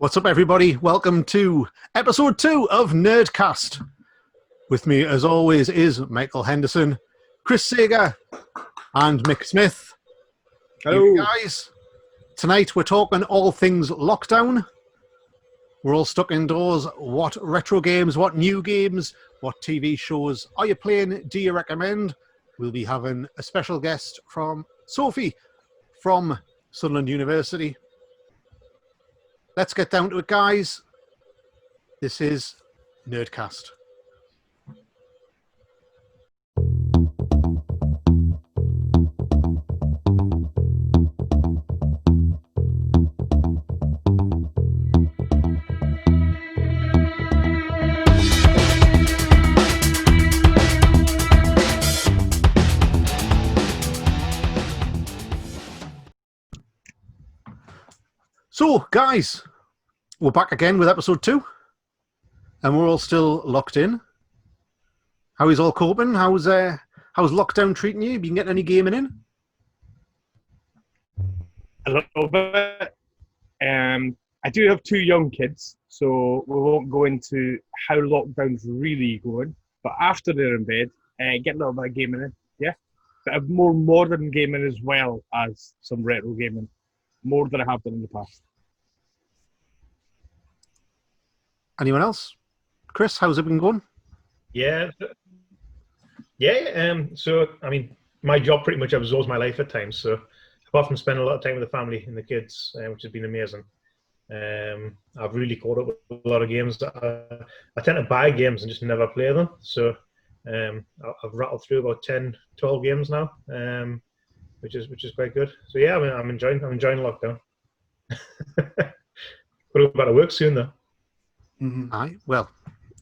What's up, everybody? Welcome to episode 2 of Nerdcast. With me, as always, is Michael Henderson, Chris Sager, and Mick Smith. Hello, you guys. Tonight, we're talking all things lockdown. We're all stuck indoors. What retro games, what new games, what TV shows are you playing? Do you recommend? We'll be having a special guest from Sophie from Sunderland University. Let's get down to it, guys. This is Nerdcast. So, guys, we're back again with episode 2, and we're all still locked in. How is all coping? How's lockdown treating you? Been getting any gaming in? a little bit. I do have 2 young kids, so we won't go into how lockdown's really going. But after they're in bed, get a little bit of gaming in, yeah. But a more modern gaming as well as some retro gaming, more than I have done in the past. Anyone else? Chris, how's it been going? Yeah. So, I mean, my job pretty much absorbs my life at times. So, apart from spending a lot of time with the family and the kids, which has been amazing, I've really caught up with a lot of games. I tend to buy games and just never play them. So, I've rattled through about 10, 12 games now, which is quite good. So, yeah, I mean, I'm enjoying lockdown. Got to go back to work soon, though. Mm-hmm. Aye, well,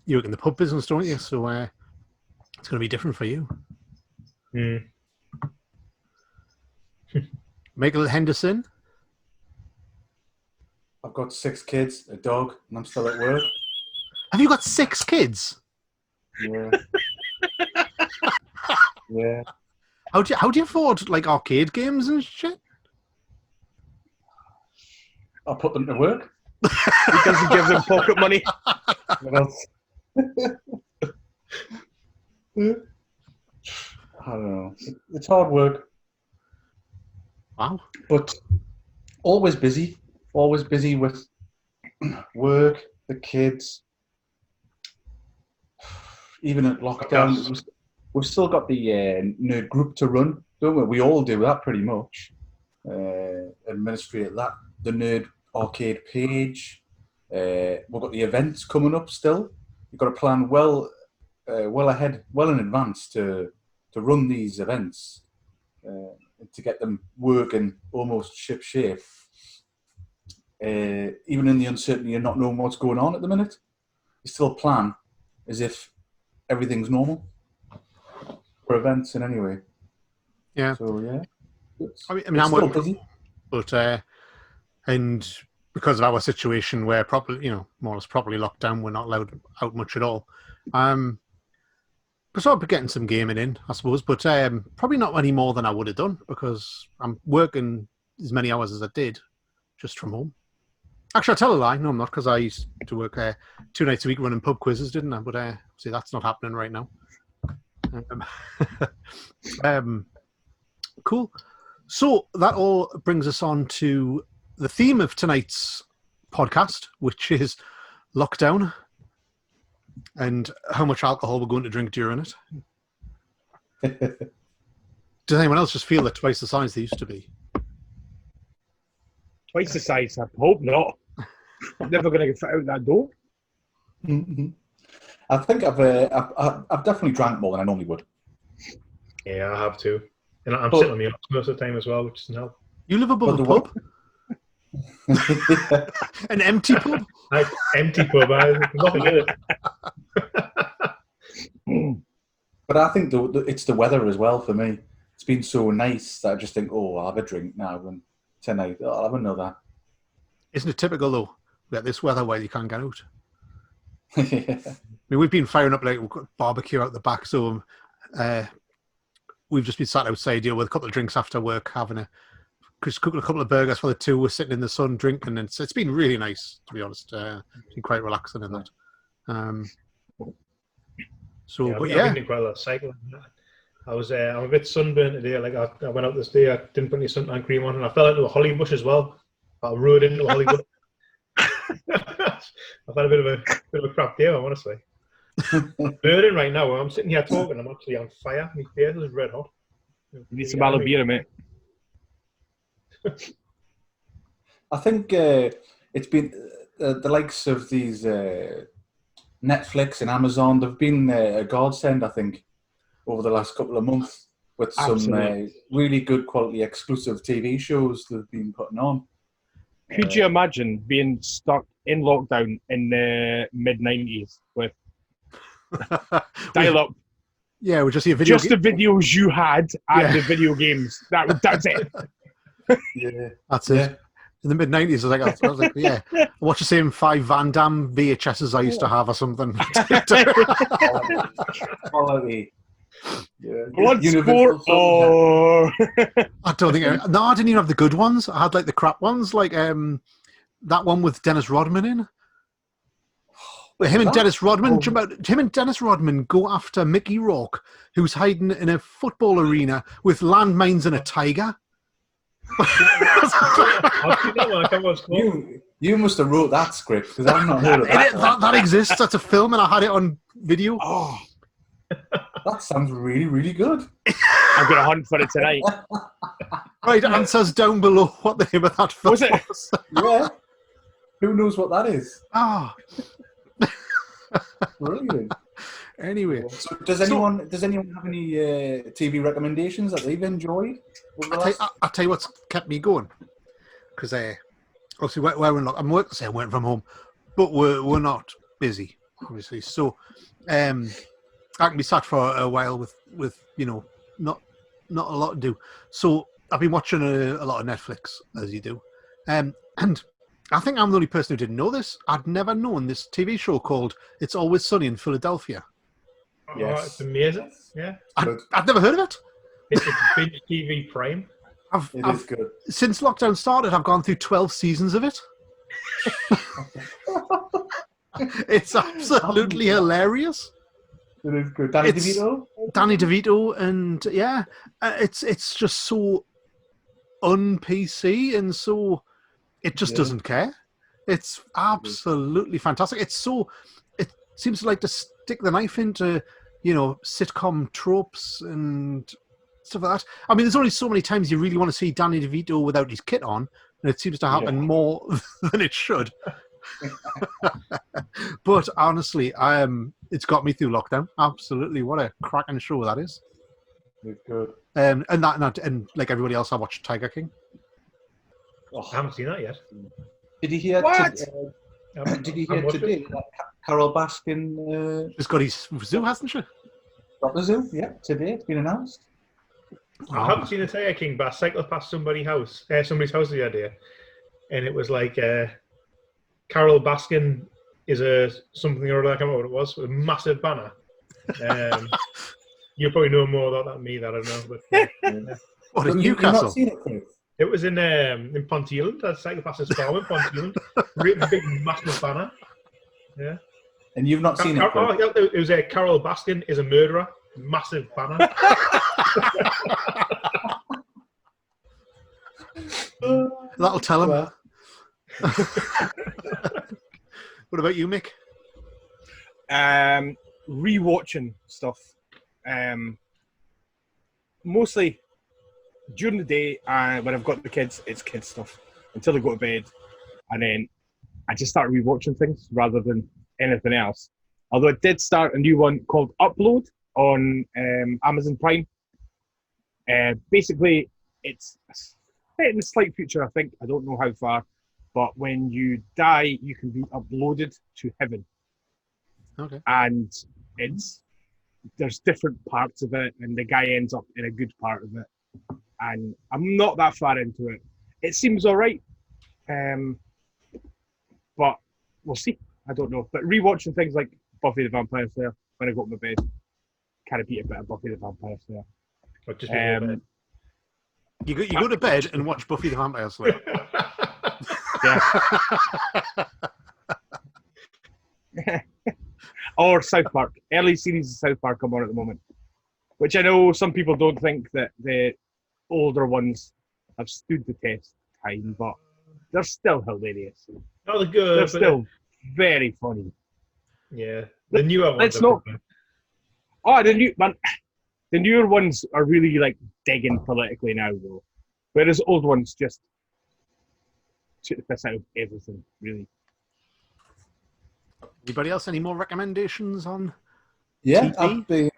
you work in the pub business, don't you? So it's going to be different for you. Mm. Michael Henderson? I've got 6 kids, a dog, and I'm still at work. Have you got 6 kids? Yeah. Yeah. How do you afford like arcade games and shit? I'll put them to work. He doesn't give them pocket money. What else? I don't know. It's hard work. Wow. But always busy. Always busy with work, the kids. Even at lockdown, we've still got the nerd group to run, don't we? We all do that pretty much. Administrate that. The nerd arcade page. We've got the events coming up still. You've got to plan well ahead, well in advance to run these events, to get them working almost ship shape. Even in the uncertainty of not knowing what's going on at the minute, you still plan as if everything's normal for events in any way. Yeah. So yeah. I mean, I'm still busy, but and because of our situation where more or less properly locked down, we're not allowed out much at all. But sort of getting some gaming in, I suppose, but probably not any more than I would have done because I'm working as many hours as I did just from home. Actually, I'll tell a lie. No, I'm not, because I used to work 2 nights a week running pub quizzes, didn't I? But see, that's not happening right now. Cool. So that all brings us on to the theme of tonight's podcast, which is lockdown and how much alcohol we're going to drink during it. Does anyone else just feel they're twice the size they used to be? Twice the size, I hope not. I'm never going to get fit out that door. Mm-hmm. I think I've definitely drank more than I normally would. Yeah, I have too. And I'm sitting on the arse most of the time as well, which doesn't help. You live above a pub? An empty pub? Empty pub, nothing in it. But I think it's the weather as well for me. It's been so nice that I just think, I'll have a drink now, and tonight I'll have another. Isn't it typical though? We got this weather where you can't get out. Yeah. I mean, we've been firing up like we've got barbecue out the back, so we've just been sat outside with a couple of drinks after work, having a just cooking a couple of burgers for the two. We're sitting in the sun drinking, and it's been really nice, to be honest. It's been quite relaxing in that. So, I've but been doing quite a lot of cycling. I'm a bit sunburned today. Like I went out this day, I didn't put any suntan cream on, and I fell into a holly bush as well. I rode into a holly bush. I've had a bit of a crap day, I want to say. I'm burning right now. When I'm sitting here talking, I'm actually on fire. My face is red hot. You need some aloe vera, mate. I think it's been the likes of these Netflix and Amazon. They've been a godsend, I think, over the last couple of months with some really good quality exclusive TV shows they've been putting on. Could you imagine being stuck in lockdown in the mid-90s with dial-up? Yeah, we just see a video. Just the videos you had and the video games. That's it. Yeah, that's it. In the mid-90s, I was like, yeah, watch the same 5 Van Damme VHSs I used to have or something. Quality. Yeah. Bloodsport or... I don't think... I didn't even have the good ones. I had like the crap ones, like that one with Dennis Rodman in. Him and Dennis Rodman go after Mickey Rourke, who's hiding in a football arena with landmines and a tiger. You must have wrote that script because I've not heard of that. That exists. That's a film, and I had it on video. Oh, that sounds really, really good. I'm going to hunt for it tonight. Right, answers down below what the name of that film was. Yeah. Who knows what that is? Ah. Brilliant. Anyway, so does anyone have any TV recommendations that they've enjoyed? I'll tell you what's kept me going, because obviously we're not. I'm working from home, but we're not busy, obviously. So I can be sat for a while with not a lot to do. So I've been watching a lot of Netflix, as you do, and I think I'm the only person who didn't know this. I'd never known this TV show called It's Always Sunny in Philadelphia. Oh, yes. It's amazing. Yeah. I'd never heard of it. It's binge TV Prime. It is good. Since lockdown started, I've gone through 12 seasons of it. It's absolutely hilarious. It is good. Danny DeVito, and it's just so un-PC and so it just doesn't care. It's absolutely fantastic. It seems to like to stick the knife into sitcom tropes and stuff like that. I mean, there's only so many times you really want to see Danny DeVito without his kit on, and it seems to happen more than it should. But honestly, it's got me through lockdown. Absolutely, what a cracking show that is. It's good. And like everybody else, I watched Tiger King. Oh, I haven't seen that yet. Did you hear? What? Did you hear today that Carol Baskin? She's got his zoo, hasn't she? Got the zoo? Yeah, today it's been announced. I haven't seen the Tiger King, but I cycled past somebody's house the other day, and it was like Carol Baskin is a something or other. I can't remember what it was. A massive banner. You probably know more about that than me. That I don't know. But, what in Newcastle? Not seen it, Chris? It was in Ponteland. I cycled past this farm in Ponteland. Really big, massive banner. Yeah. And you've not seen it? It was Carol Baskin is a murderer. Massive banner. That'll tell him. Well. What about you, Mick? Rewatching stuff. Mostly during the day, when I've got the kids, it's kids stuff until they go to bed, and then I just start rewatching things rather than anything else. Although I did start a new one called Upload on Amazon Prime. Basically, it's set in a slight future, I think. I don't know how far, but when you die, you can be uploaded to heaven. Okay. And there's different parts of it, and the guy ends up in a good part of it. And I'm not that far into it. It seems all right, but we'll see. I don't know. But rewatching things like Buffy the Vampire Slayer when I go to my bed, kind of beat a bit of Buffy the Vampire Slayer. You go to bed and watch Buffy the Vampire Slayer. Yeah. Or South Park. Early series of South Park come on at the moment, which I know some people don't think that the older ones have stood the test of time, but they're still hilarious. No, they're good. They're but still very funny. yeah, the newer ones. Let's not. Oh, the newer ones are really like digging politically now, though, whereas old ones just shoot the piss out of everything, really. Anybody else? Any more recommendations on? Yeah, TV?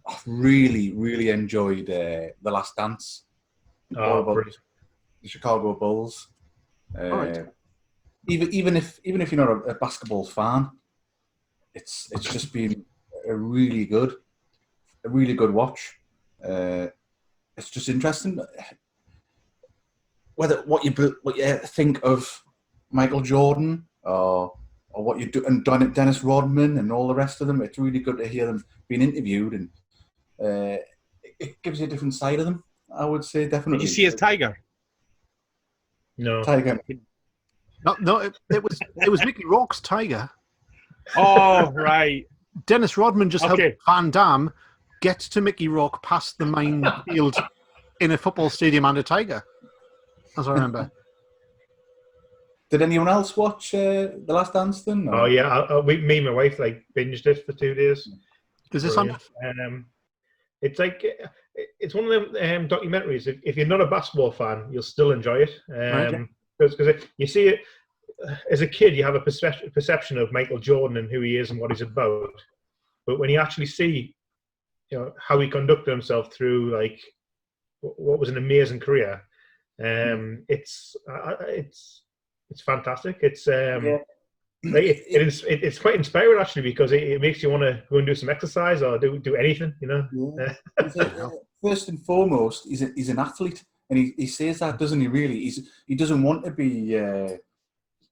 I've really enjoyed The Last Dance. Oh, About brilliant. the Chicago Bulls. Alright. Even if you're not a basketball fan, it's just been a really good watch. It's just interesting what you think of Michael Jordan or what you do, and Dennis Rodman and all the rest of them. It's really good to hear them being interviewed, and it gives you a different side of them. I would say definitely. Did you see his tiger? No. Tiger? No, it was Mickey Rourke's Tiger. Oh, right. Dennis Rodman just Okay. helped Van Damme get to Mickey Rourke past the minefield in a football stadium and a tiger, as I remember. Oh, Did anyone else watch The Last Dance then? Oh yeah, me and my wife like binged it for 2 days. Is this on? Brilliant. It's like it's one of them documentaries. If you're not a basketball fan, you'll still enjoy it. Because you see it as a kid, you have a perception of Michael Jordan and who he is and what he's about. But when you actually see, how he conducted himself through like what was an amazing career, it's fantastic. It's it's quite inspiring actually, because it makes you want to go and do some exercise or do anything, Yeah. First and foremost, he's an athlete, and he says that, doesn't he? Really, he doesn't want to be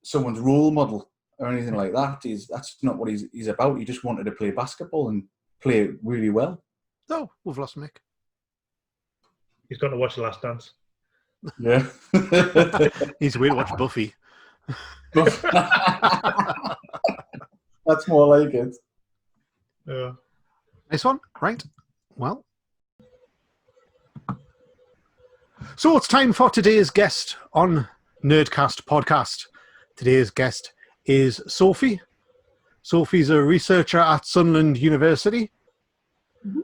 someone's role model or anything like that. That's not what he's about. He just wanted to play basketball and play it really well. Oh, we've lost Mick. He's got to watch The Last Dance. Yeah, He's away to watch Buffy. that's more like it. Yeah. Nice one. Right. Well. So it's time for today's guest on Nerdcast podcast. Today's guest is Sophie. Sophie's a researcher at Sunderland University. Mm-hmm.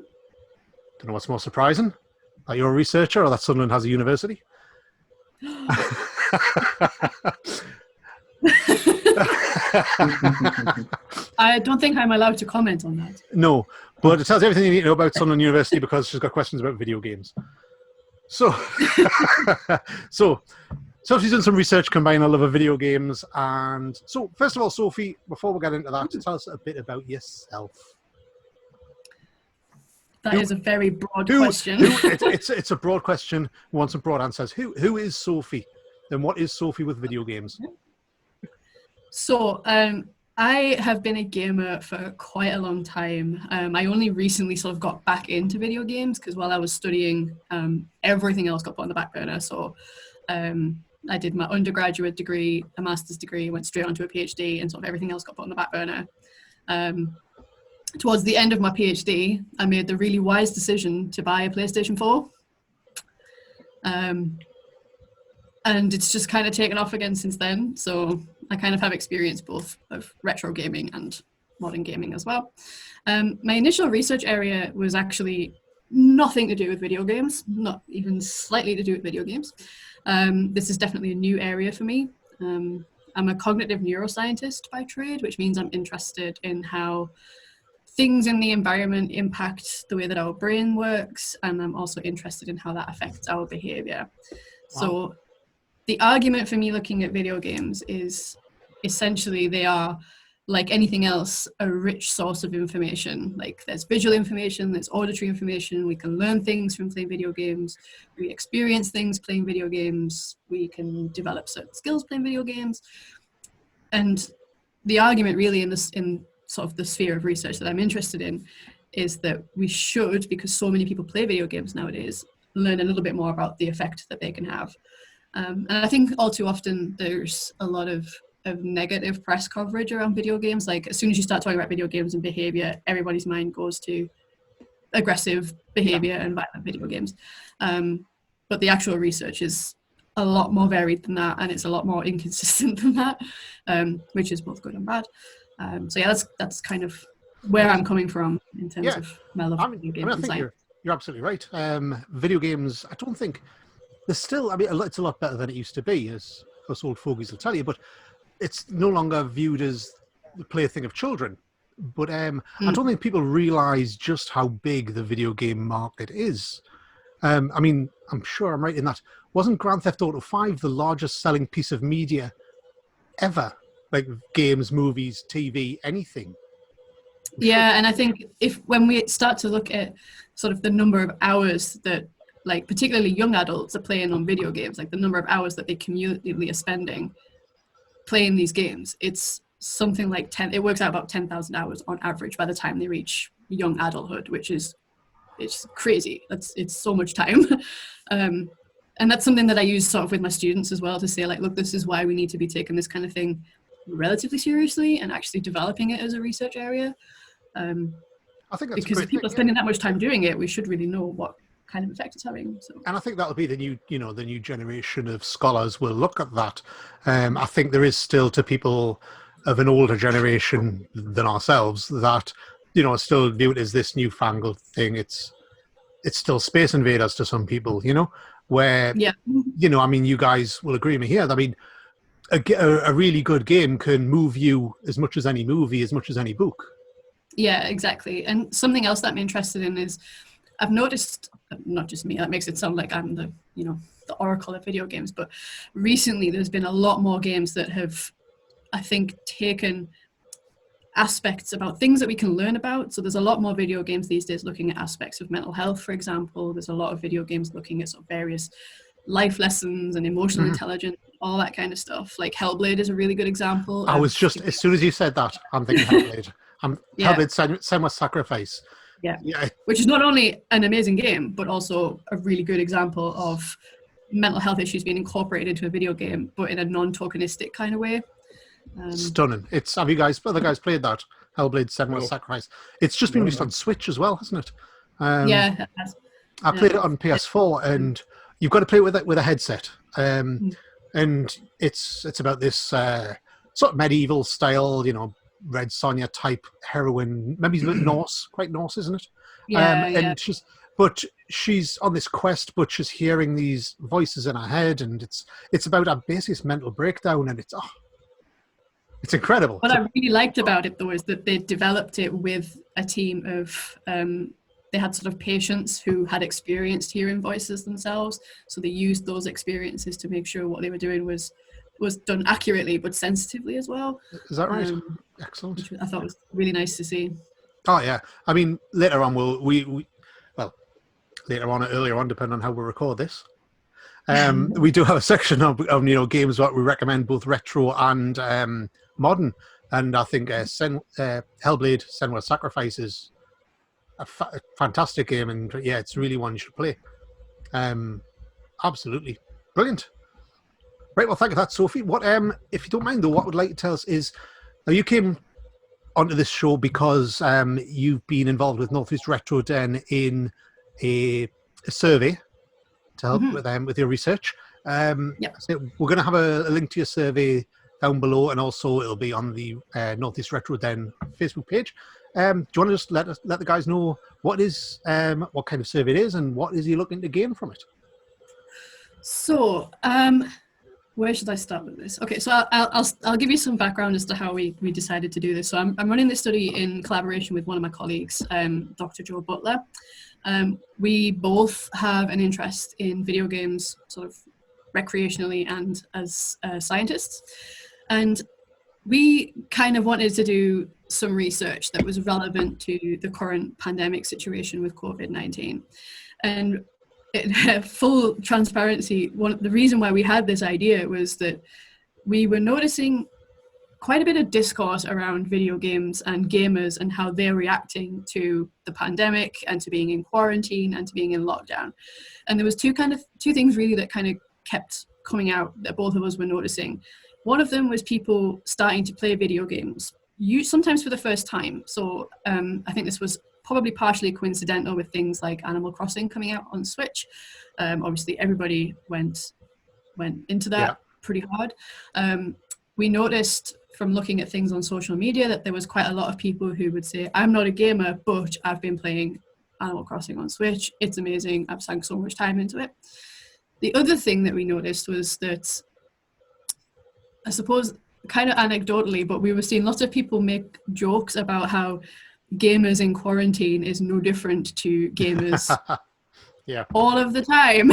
Don't know what's more surprising, that you're a researcher or that Sunderland has a university. I don't think I'm allowed to comment on that. No, but it tells you everything you need to know about Sunderland University because she's got questions about video games. So, so she's done some research combining a love of video games. And so, first of all, Sophie, before we get into that, tell us a bit about yourself. That is a very broad question. It's a broad question. We want some broad answers. Who is Sophie? And what is Sophie with video games? So, I have been a gamer for quite a long time. I only recently sort of got back into video games because while I was studying, everything else got put on the back burner. So I did my undergraduate degree, a master's degree, went straight onto a PhD, and sort of everything else got put on the back burner. Towards the end of my PhD, I made the really wise decision to buy a PlayStation 4. And it's just kind of taken off again since then. So I kind of have experience both of retro gaming and modern gaming as well. My initial research area was actually nothing to do with video games, not even slightly to do with video games. This is definitely a new area for me. I'm a cognitive neuroscientist by trade, which means I'm interested in how things in the environment impact the way that our brain works, and I'm also interested in how that affects our behavior. Wow. So the argument for me looking at video games is essentially they are, like anything else, a rich source of information. Like there's visual information, there's auditory information, we can learn things from playing video games, we experience things playing video games, we can develop certain skills playing video games. And the argument really in sort of the sphere of research that I'm interested in is that we should, because so many people play video games nowadays, learn a little bit more about the effect that they can have. And I think all too often there's a lot of negative press coverage around video games. Like as soon as you start talking about video games and behavior, everybody's mind goes to aggressive behavior and violent video games. But the actual research is a lot more varied than that, and it's a lot more inconsistent than that, which is both good and bad. So yeah, that's kind of where I'm coming from in terms of my love of video games. I think you're absolutely right. Video games, I don't think there's still. I mean, it's a lot better than it used to be, as us old fogies will tell you. But it's no longer viewed as the plaything of children. But I don't think people realise just how big the video game market is. I mean, I'm sure I'm right in that. Wasn't Grand Theft Auto 5 the largest selling piece of media ever? Like games, movies, TV, anything. Yeah, and I think when we start to look at sort of the number of hours that, like, particularly young adults are playing on video games, like the number of hours that they cumulatively are spending playing these games, it's something like it works out about 10,000 hours on average by the time they reach young adulthood, which is, it's crazy. It's so much time. And that's something that I use sort of with my students as well, to say, like, look, this is why we need to be taking this kind of thing relatively seriously and actually developing it as a research area. I think that's because if people are spending that much time doing it, we should really know what kind of effect it's having. So. And I think that'll be the new generation of scholars will look at that. I think there is still, to people of an older generation than ourselves, that still view it as this newfangled thing. It's still Space Invaders to some people, where I mean, you guys will agree with me here. I mean, a really good game can move you as much as any movie, as much as any book. Yeah, exactly. And something else that I'm interested in is, I've noticed, not just me, that makes it sound like I'm the oracle of video games, but recently there's been a lot more games that have, I think, taken aspects about things that we can learn about. So there's a lot more video games these days looking at aspects of mental health, for example. There's a lot of video games looking at sort of various life lessons and emotional intelligence, all that kind of stuff. Like Hellblade is a really good example. I was just, as soon as you said that, I'm thinking Hellblade. Hellblade Senua's Sacrifice. Yeah, which is not only an amazing game, but also a really good example of mental health issues being incorporated into a video game, but in a non-tokenistic kind of way. Stunning. Have you guys played that? Hellblade Senua's Sacrifice. It's just been released on Switch as well, hasn't it? Yeah, it has. I played it on PS4, and you've got to play it with a headset. And it's about this sort of medieval style, Red Sonja type heroine, maybe a bit Norse, quite Norse, isn't it? Yeah. She's on this quest, but she's hearing these voices in her head, and it's about a basic mental breakdown, and it's incredible. What I really liked about it, though, is that they developed it with a team of they had sort of patients who had experienced hearing voices themselves, so they used those experiences to make sure what they were doing was done accurately but sensitively as well. Is that right? Excellent. Which I thought was really nice to see. Oh yeah, I mean, later on earlier on, depending on how we record this, we do have a section of games that we recommend, both retro and modern. And I think Hellblade: Senua's Sacrifice is a fantastic game, and it's really one you should play. Absolutely brilliant. Right, well, thank you for that, Sophie. What, if you don't mind, though, what I would like to tell us is, now you came onto this show because you've been involved with Northeast Retro Den in a survey to help with your research. So we're going to have a link to your survey down below, and also it'll be on the Northeast Retro Den Facebook page. Do you want to just let the guys know what kind of survey it is, and what is you looking to gain from it? So, where should I start with this? Okay, so I'll give you some background as to how we decided to do this. So I'm running this study in collaboration with one of my colleagues, Dr. Joe Butler. We both have an interest in video games, sort of recreationally and as scientists. And we kind of wanted to do some research that was relevant to the current pandemic situation with COVID-19. And in full transparency, the reason why we had this idea was that we were noticing quite a bit of discourse around video games and gamers and how they're reacting to the pandemic and to being in quarantine and to being in lockdown. And there was two things really that kind of kept coming out that both of us were noticing. One of them was people starting to play video games, sometimes for the first time. So I think this was probably partially coincidental with things like Animal Crossing coming out on Switch. Obviously, everybody went into that pretty hard. We noticed from looking at things on social media that there was quite a lot of people who would say, I'm not a gamer, but I've been playing Animal Crossing on Switch. It's amazing. I've sunk so much time into it. The other thing that we noticed was that, I suppose, kind of anecdotally, but we were seeing lots of people make jokes about how gamers in quarantine is no different to gamers all of the time.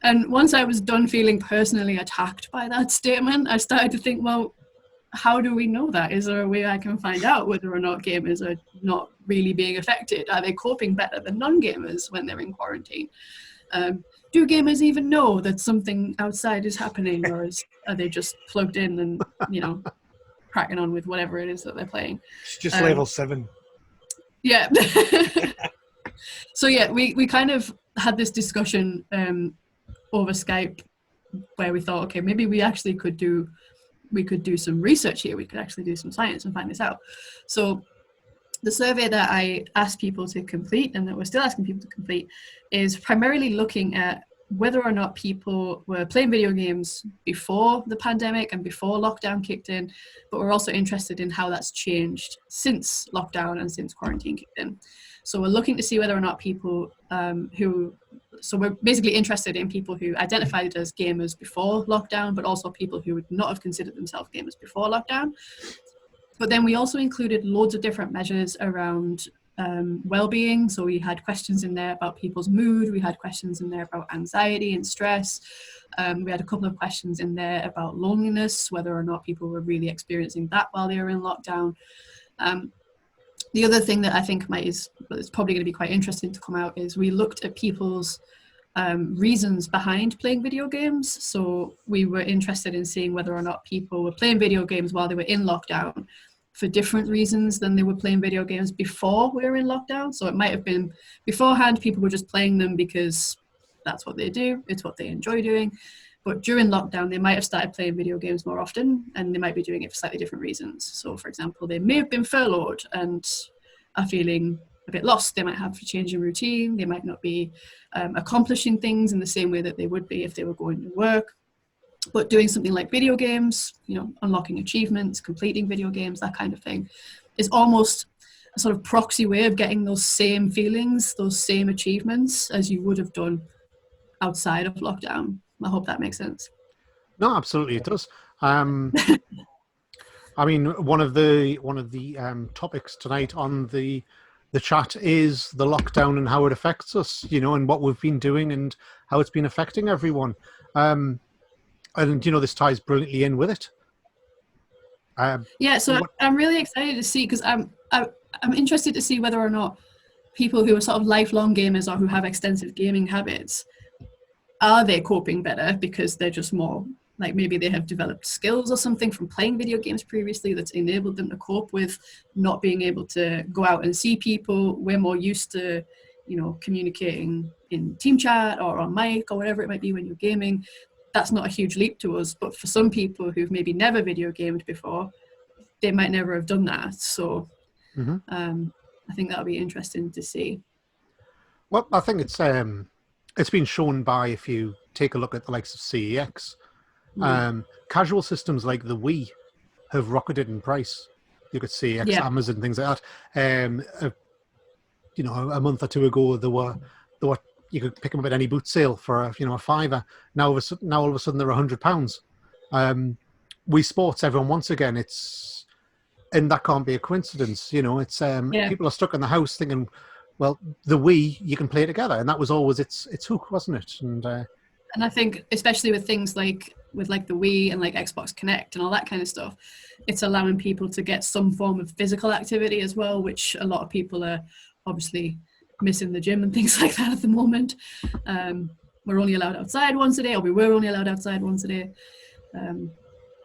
And once I was done feeling personally attacked by that statement, I started to think, well, how do we know that? Is there a way I can find out whether or not gamers are not really being affected? Are they coping better than non-gamers when they're in quarantine? Do gamers even know that something outside is happening, or are they just plugged in and, cracking on with whatever it is that they're playing? It's just level 7. Yeah. So yeah, we kind of had this discussion over Skype where we thought, okay, maybe we could do some research here. We could actually do some science and find this out. So the survey that I asked people to complete, and that we're still asking people to complete, is primarily looking at whether or not people were playing video games before the pandemic and before lockdown kicked in, but we're also interested in how that's changed since lockdown and since quarantine kicked in. So we're looking to see whether or not people so we're basically interested in people who identified as gamers before lockdown, but also people who would not have considered themselves gamers before lockdown. But then we also included loads of different measures around well-being. So we had questions in there about people's mood. We had questions in there about anxiety and stress. We had a couple of questions in there about loneliness, whether or not people were really experiencing that while they were in lockdown. The other thing that I think is probably going to be quite interesting to come out is we looked at people's reasons behind playing video games. So we were interested in seeing whether or not people were playing video games while they were in lockdown for different reasons than they were playing video games before we were in lockdown. So it might have been beforehand, people were just playing them because that's what they do, it's what they enjoy doing. But during lockdown, they might have started playing video games more often, and they might be doing it for slightly different reasons. So for example, they may have been furloughed and are feeling a bit lost. They might have a change in routine. They might not be accomplishing things in the same way that they would be if they were going to work. But doing something like video games, unlocking achievements, completing video games, that kind of thing, is almost a sort of proxy way of getting those same feelings, those same achievements as you would have done outside of lockdown. I hope that makes sense. No, absolutely it does. I mean, one of the topics tonight on the chat is the lockdown and how it affects us, and what we've been doing and how it's been affecting everyone. And this ties brilliantly in with it. So I'm really excited to see, because I'm interested to see whether or not people who are sort of lifelong gamers or who have extensive gaming habits, are they coping better because they're just more, like maybe they have developed skills or something from playing video games previously that's enabled them to cope with not being able to go out and see people. We're more used to, communicating in team chat or on mic or whatever it might be when you're gaming. That's not a huge leap to us, but for some people who've maybe never video gamed before, they might never have done that. So I think that'll be interesting to see. Well, I think it's been shown by, if you take a look at the likes of CEX, casual systems like the Wii have rocketed in price. You could CEX, Amazon, things like that. A month or two ago, there were you could pick them up at any boot sale for a $5. Now all of a sudden they're £100. Wii Sports, everyone wants again. And that can't be a coincidence. People are stuck in the house thinking, well, the Wii, you can play together, and that was always its hook, wasn't it? And I think, especially with things like the Wii and like Xbox Connect and all that kind of stuff, it's allowing people to get some form of physical activity as well, which a lot of people are obviously missing the gym and things like that at the moment. We're only allowed outside once a day, or we were only allowed outside once a day.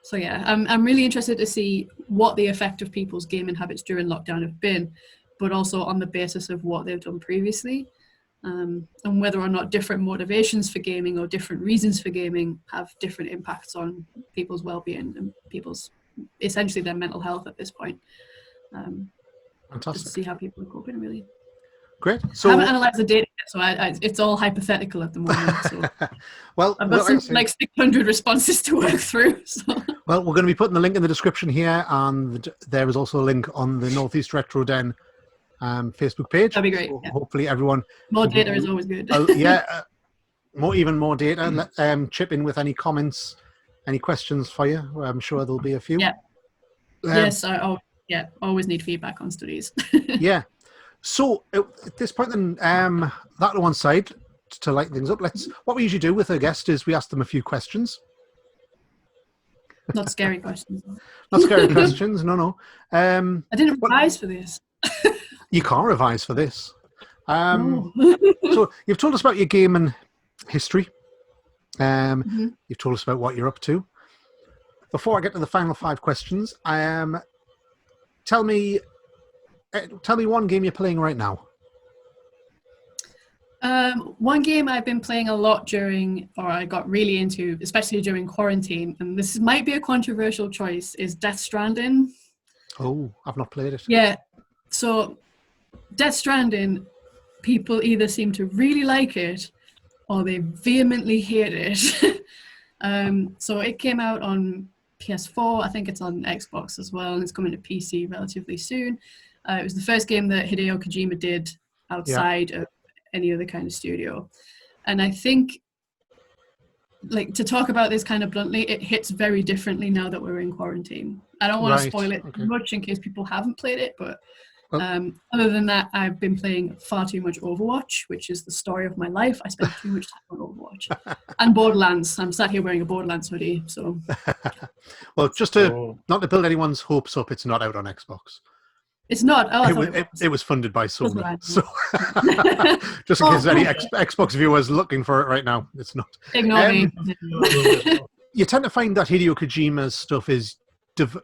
So yeah, I'm really interested to see what the effect of people's gaming habits during lockdown have been, but also on the basis of what they've done previously, and whether or not different motivations for gaming or different reasons for gaming have different impacts on people's well-being and people's, essentially their mental health at this point. Just to Fantastic. see how people are coping, really. Great. I So, haven't analysed the data yet, so it's all hypothetical at the moment. So well, I've well, got like 600 responses to work through. So. well, we're going to be putting the link in the description here, and there is also a link on the Northeast Retro Den Facebook page. That'd be great. So Yeah. hopefully everyone... More data is always good. Even more data. Chip in with any comments, any questions for you. I'm sure there'll be a few. Yeah. Yes, always need feedback on studies. Yeah. So at this point, then, that to one side, to lighten things up, what we usually do with a guest is we ask them a few questions. Not scary questions. Not scary questions, no. I didn't revise for this. You can't revise for this. No. So you've told us about your gaming history. You've told us about what you're up to. Before I get to the final 5 questions, tell me one game you're playing right now. One game I've been playing a lot I got really into, especially during quarantine, and this might be a controversial choice, is Death Stranding. Oh, I've not played it. Yeah, so Death Stranding, people either seem to really like it or they vehemently hate it. So it came out on PS4, I think it's on Xbox as well, and it's coming to PC relatively soon. It was the first game that Hideo Kojima did outside of any other kind of studio. And I think, like, to talk about this kind of bluntly, it hits very differently now that we're in quarantine. I don't want to spoil it too much in case people haven't played it, but other than that, I've been playing far too much Overwatch, which is the story of my life. I spend too much time on Overwatch. And Borderlands. I'm sat here wearing a Borderlands hoodie, so... Well, just not to build anyone's hopes up, it's not out on Xbox. It's not. Oh, it was funded by Sony. So, just in case any Xbox viewers looking for it right now, it's not. Ignore me. You tend to find that Hideo Kojima's stuff is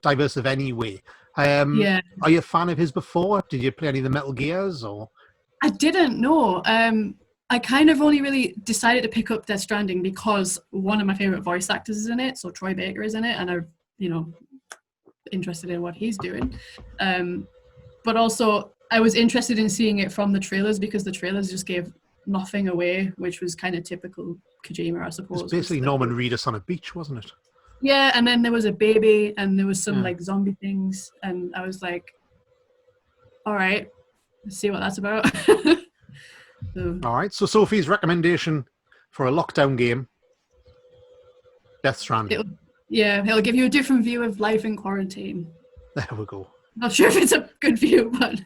diverse of any way. Are you a fan of his before? Did you play any of the Metal Gears? Or I didn't know. I kind of only really decided to pick up Death Stranding because one of my favorite voice actors is in it. So Troy Baker is in it, and I'm, interested in what he's doing. But also, I was interested in seeing it from the trailers because the trailers just gave nothing away, which was kind of typical Kojima, I suppose. It's basically Norman Reedus on a beach, wasn't it? Yeah, and then there was a baby, and there was some like zombie things, and I was like, all right, let's see what that's about. All right, so Sophie's recommendation for a lockdown game, Death Stranding. It'll give you a different view of life in quarantine. There we go. Not sure if it's a good view, but...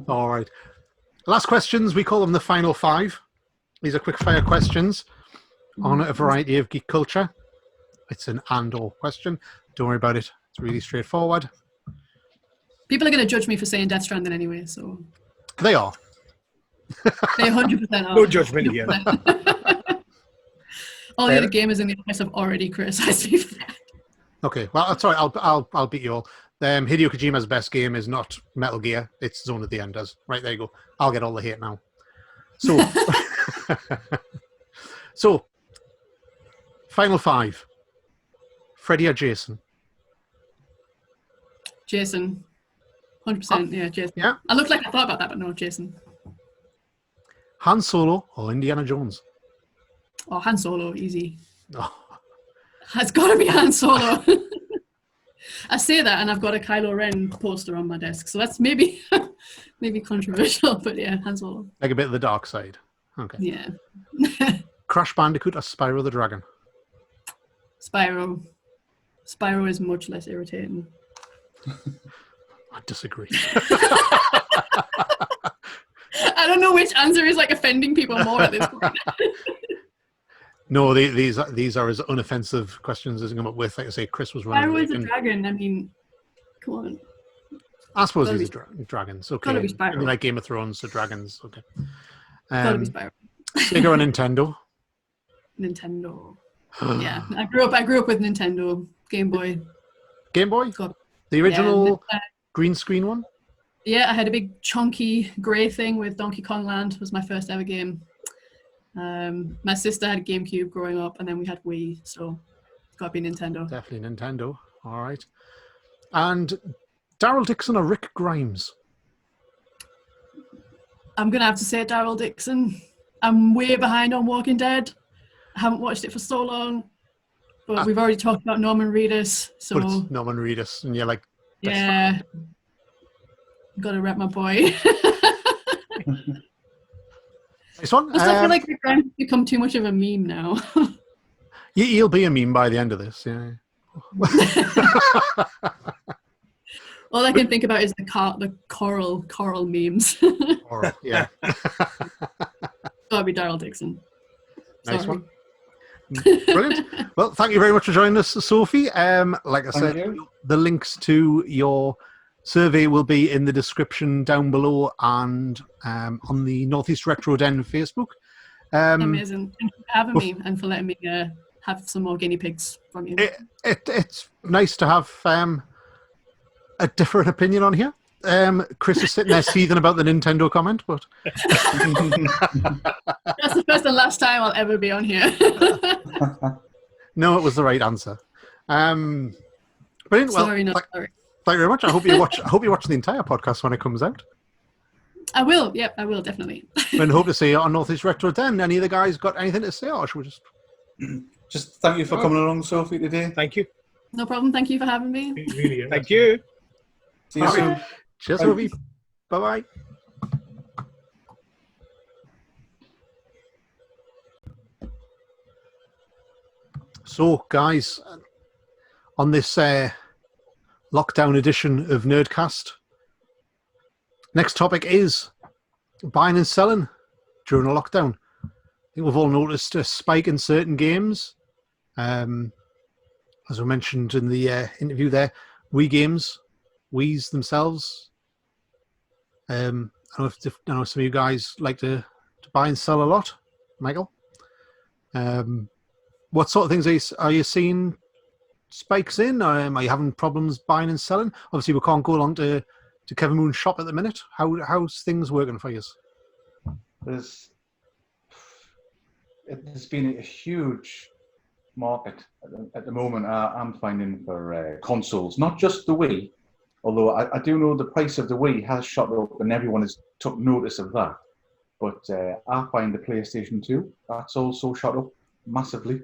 All right. Last questions, we call them the final 5. These are quick fire questions on a variety of geek culture. It's an and/or question. Don't worry about it. It's really straightforward. People are going to judge me for saying Death Stranding anyway, so... They are. They 100% are. No judgment here. All the other gamers in the office have already criticised me for that. Okay, well, sorry, I'll beat you all. Hideo Kojima's best game is not Metal Gear, it's Zone of the Enders. Right, there you go. I'll get all the hate now. So, final 5. Freddy or Jason? Jason. 100%, yeah, Jason. Yeah. I looked like I thought about that, but no, Jason. Han Solo or Indiana Jones? Oh, Han Solo, easy. Oh. It's got to be Han Solo. I say that, and I've got a Kylo Ren poster on my desk, so that's maybe controversial, but yeah, Han Solo. Like a bit of the dark side. Okay. Yeah. Crash Bandicoot or Spyro the Dragon? Spyro. Spyro is much less irritating. I disagree. I don't know which answer is like offending people more at this point. No, these are as unoffensive questions as I come up with. Like I say, Chris was running. Spyro is a dragon. I mean, come on. I suppose he's a dragon. It's okay. Gotta be Spyro. I mean, like Game of Thrones, the dragons. Okay. Gotta be Spyro. Sega or Nintendo? Nintendo. Yeah, I grew up with Nintendo, Game Boy. Game Boy? God. The original Yeah, green screen one? yeah, I had a big chunky grey thing with Donkey Kong Land. Was my first ever game. My sister had a GameCube growing up, and then we had Wii, so it's got to be Nintendo. Definitely Nintendo. All right. And Daryl Dixon or Rick Grimes? I'm gonna have to say Daryl Dixon. I'm way behind on Walking Dead. I haven't watched it for so long, but we've already talked about Norman Reedus, so But it's Norman Reedus, and you're like, yeah, gotta rep my boy. This one? I still feel like Rick Grimes has become too much of a meme now. He'll be a meme by the end of this, yeah. All I can think about is the coral memes. Or, yeah. Gotta be Daryl Dixon. Nice Sorry. one. Brilliant. Well, thank you very much for joining us, Sophie. Like I said, the links to your survey will be in the description down below and on the Northeast Retro Den Facebook. Amazing. Thank you for having me and for letting me have some more guinea pigs from you. It's nice to have a different opinion on here. Chris is sitting there seething about the Nintendo comment, but That's the first and last time I'll ever be on here. no, it was the right answer. Brilliant. Well, Sorry, no, sorry. thank you very much. I hope you watch the entire podcast when it comes out. I will. Yep, I will definitely. And hope to see you on Northeast Retro Den. Any of the guys got anything to say, or should we just? Just thank you for coming along, Sophie, today. Thank you. No problem. Thank you for having me. Really, Thank you. See you soon. Cheers, Bye. Sophie. Bye-bye. So, guys, on this lockdown edition of Nerdcast, next topic is buying and selling during a lockdown. I think we've all noticed a spike in certain games. As we mentioned in the interview there, Wii's themselves. I know some of you guys like to buy and sell a lot. Michael? What sort of things are you seeing spikes in? Are you having problems buying and selling? Obviously, we can't go along to Kevin Moon's shop at the minute. How's things working for you? There's been a huge market at the moment. I'm finding for consoles, not just the Wii, although I do know the price of the Wii has shot up and everyone has took notice of that. But I find the PlayStation 2, that's also shot up massively.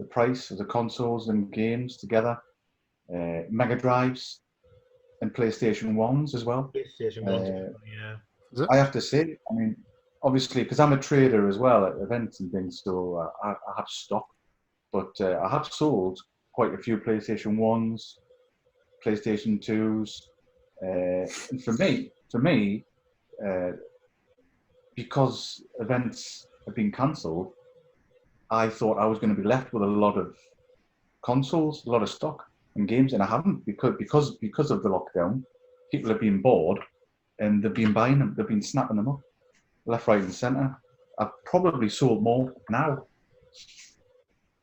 The price of the consoles and games together, Mega Drives and PlayStation 1s as well. PlayStation 1, yeah. I have to say, I mean, obviously, because I'm a trader as well at events and things, so I have stock. But I have sold quite a few PlayStation 1s, PlayStation 2s. And for me, because events have been cancelled, I thought I was going to be left with a lot of consoles, a lot of stock and games, and I haven't because of the lockdown. People have been bored and they've been buying them, they've been snapping them up left, right, and centre. I've probably sold more now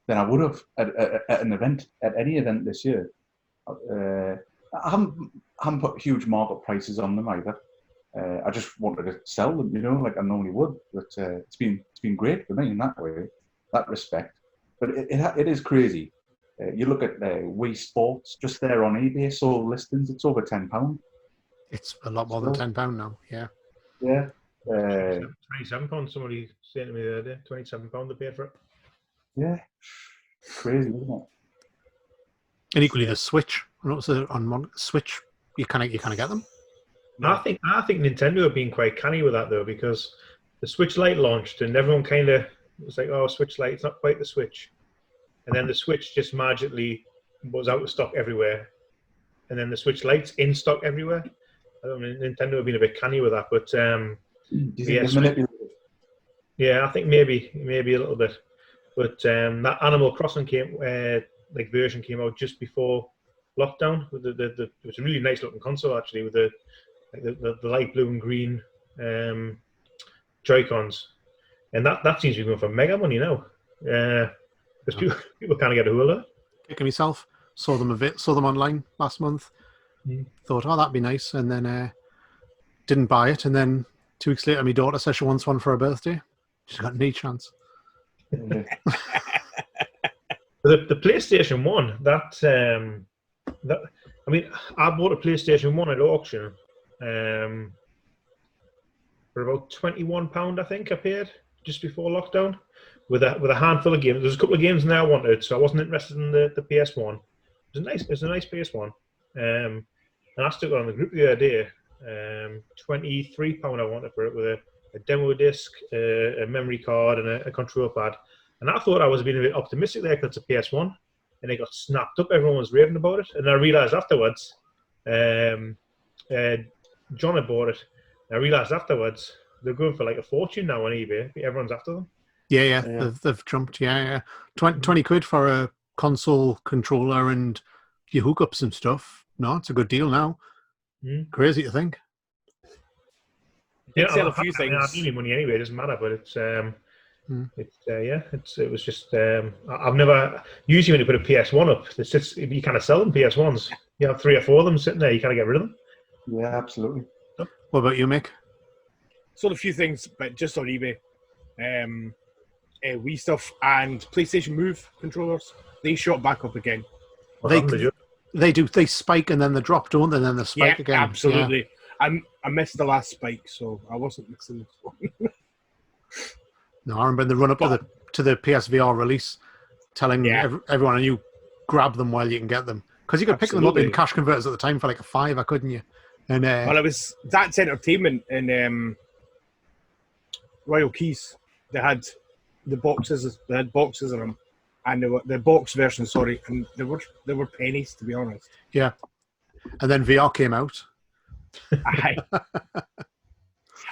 than I would have at an event, at any event this year. I haven't put huge market prices on them either. I just wanted to sell them, like I normally would. But it's been great for me in that way, that respect. But it is crazy. You look at Wii Sports, just there on eBay, sold listings, it's over £10. It's a lot more than £10 now, yeah. Yeah. £27, somebody said to me the other day, £27 to pay for it. Yeah. Crazy, isn't it? And equally the Switch. I noticed that on Switch, you kind of get them. I think Nintendo have been quite canny with that though, because the Switch Lite launched and everyone kind of was like, "Oh, Switch Lite, it's not quite the Switch," and then the Switch just magically was out of stock everywhere, and then the Switch Lite's in stock everywhere. I don't know, Nintendo have been a bit canny with that, but Do you think they're manipulative? yeah, I think maybe a little bit. But that Animal Crossing version came out just before lockdown. With it was a really nice looking console actually, with the light blue and green Joy-Cons, and that seems to be going for mega money now. Because people can't get a hold of it. Kicking myself. Saw them online last month. Thought, oh, that'd be nice, and then didn't buy it. And then 2 weeks later, my daughter says she wants one for her birthday. She's got no chance. Yeah. The PlayStation 1, I bought a PlayStation 1 at auction for about £21, I think I paid just before lockdown, with a handful of games. There's a couple of games in there I wanted, so I wasn't interested in the PS1. It was a nice PS1, and I stuck it on the group the other day. £23 I wanted for it, with a demo disc, a memory card, and a control pad. And I thought I was being a bit optimistic there because it's a PS1, and it got snapped up. Everyone was raving about it, and I realised afterwards, John had bought it. And I realised afterwards they're going for like a fortune now on eBay. Everyone's after them. Yeah. They've jumped. Yeah. 20 quid for a console controller and your hookups and stuff. No, it's a good deal now. Crazy to think. Sell a few things. I need money anyway. It doesn't matter, but it's. It was just. I've never. Usually, when you put a PS1 up, you kind of sell them PS1s. You have 3 or 4 of them sitting there. You kind of get rid of them. Yeah, absolutely. What about you, Mick? Sold a few things, but just on eBay. Wii stuff and PlayStation Move controllers. They shot back up again. They do. They spike and then they drop, don't they? And then they spike again. Absolutely. Yeah. I missed the last spike, so I wasn't missing this one. No, I remember the run up to the PSVR release, telling everyone, and you grab them while you can get them, because you could pick them up in cash converters at the time for like a £5, couldn't you? And well, it was That's Entertainment in Royal Keys. They had the boxes. They had boxes of them, and they were the box version. Sorry, and they were pennies, to be honest. Yeah, and then VR came out.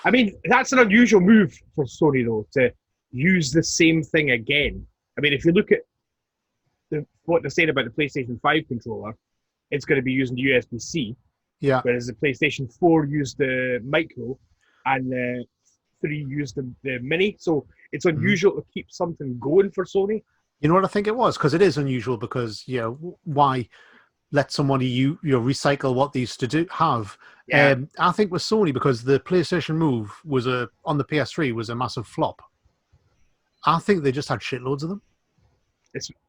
I mean, that's an unusual move for Sony, though, to use the same thing again. I mean, if you look at what they're saying about the PlayStation 5 controller, it's going to be using the USB-C, whereas the PlayStation 4 used the micro, and the 3 used the mini. So it's unusual to keep something going for Sony. You know what I think it was? Because it is unusual, because, why let somebody you recycle what they used to have? Yeah. I think with Sony, because the PlayStation Move on the PS3 was a massive flop. I think they just had shitloads of them.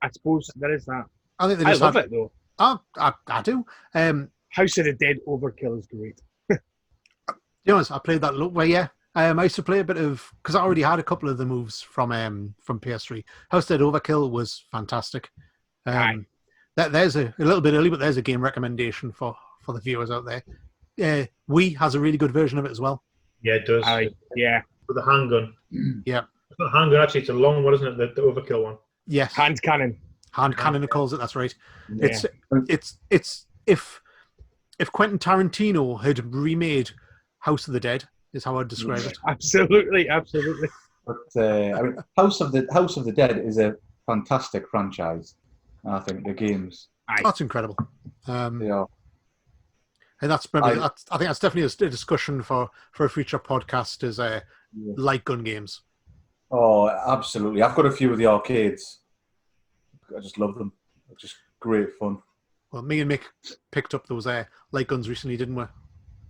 I suppose there is that. I love it, though. I do. House of the Dead Overkill is great. I played that way. I used to play a bit of, because I already had a couple of the moves from PS3. House of the Dead Overkill was fantastic. There's a little bit early, but there's a game recommendation for the viewers out there. Wii has a really good version of it as well. Yeah, it does. Yeah. With the handgun. Yeah. It's not a handgun, actually. It's a long one, isn't it? The Overkill one. Yes. Hand cannon. Hand cannon, it calls it. That's right. Yeah. It's if Quentin Tarantino had remade House of the Dead, is how I'd describe it. Absolutely. But I mean, House of the Dead is a fantastic franchise. I think the games. That's incredible. Yeah. And that's maybe I think that's definitely a discussion for a future podcast. Is light gun games. Oh, absolutely! I've got a few of the arcades. I just love them. They're just great fun. Well, me and Mick picked up those light guns recently, didn't we?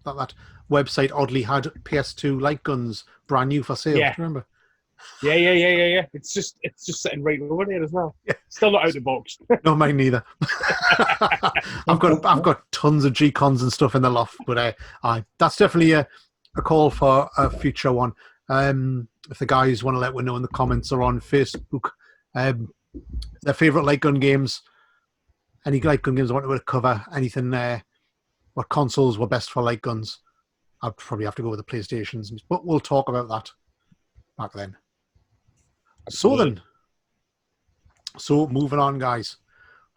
That website oddly had PS2 light guns brand new for sale. Yeah. Do you remember? Yeah. It's just sitting right over there as well. Yeah. Still not out of the box. No, mine neither. I've got tons of G-Cons and stuff in the loft, but that's definitely a call for a future one. If the guys want to let me know in the comments or on Facebook, their favourite light gun games, any light gun games I want to cover, anything what consoles were best for light guns. I'd probably have to go with the PlayStations, but we'll talk about that back then. So moving on, guys.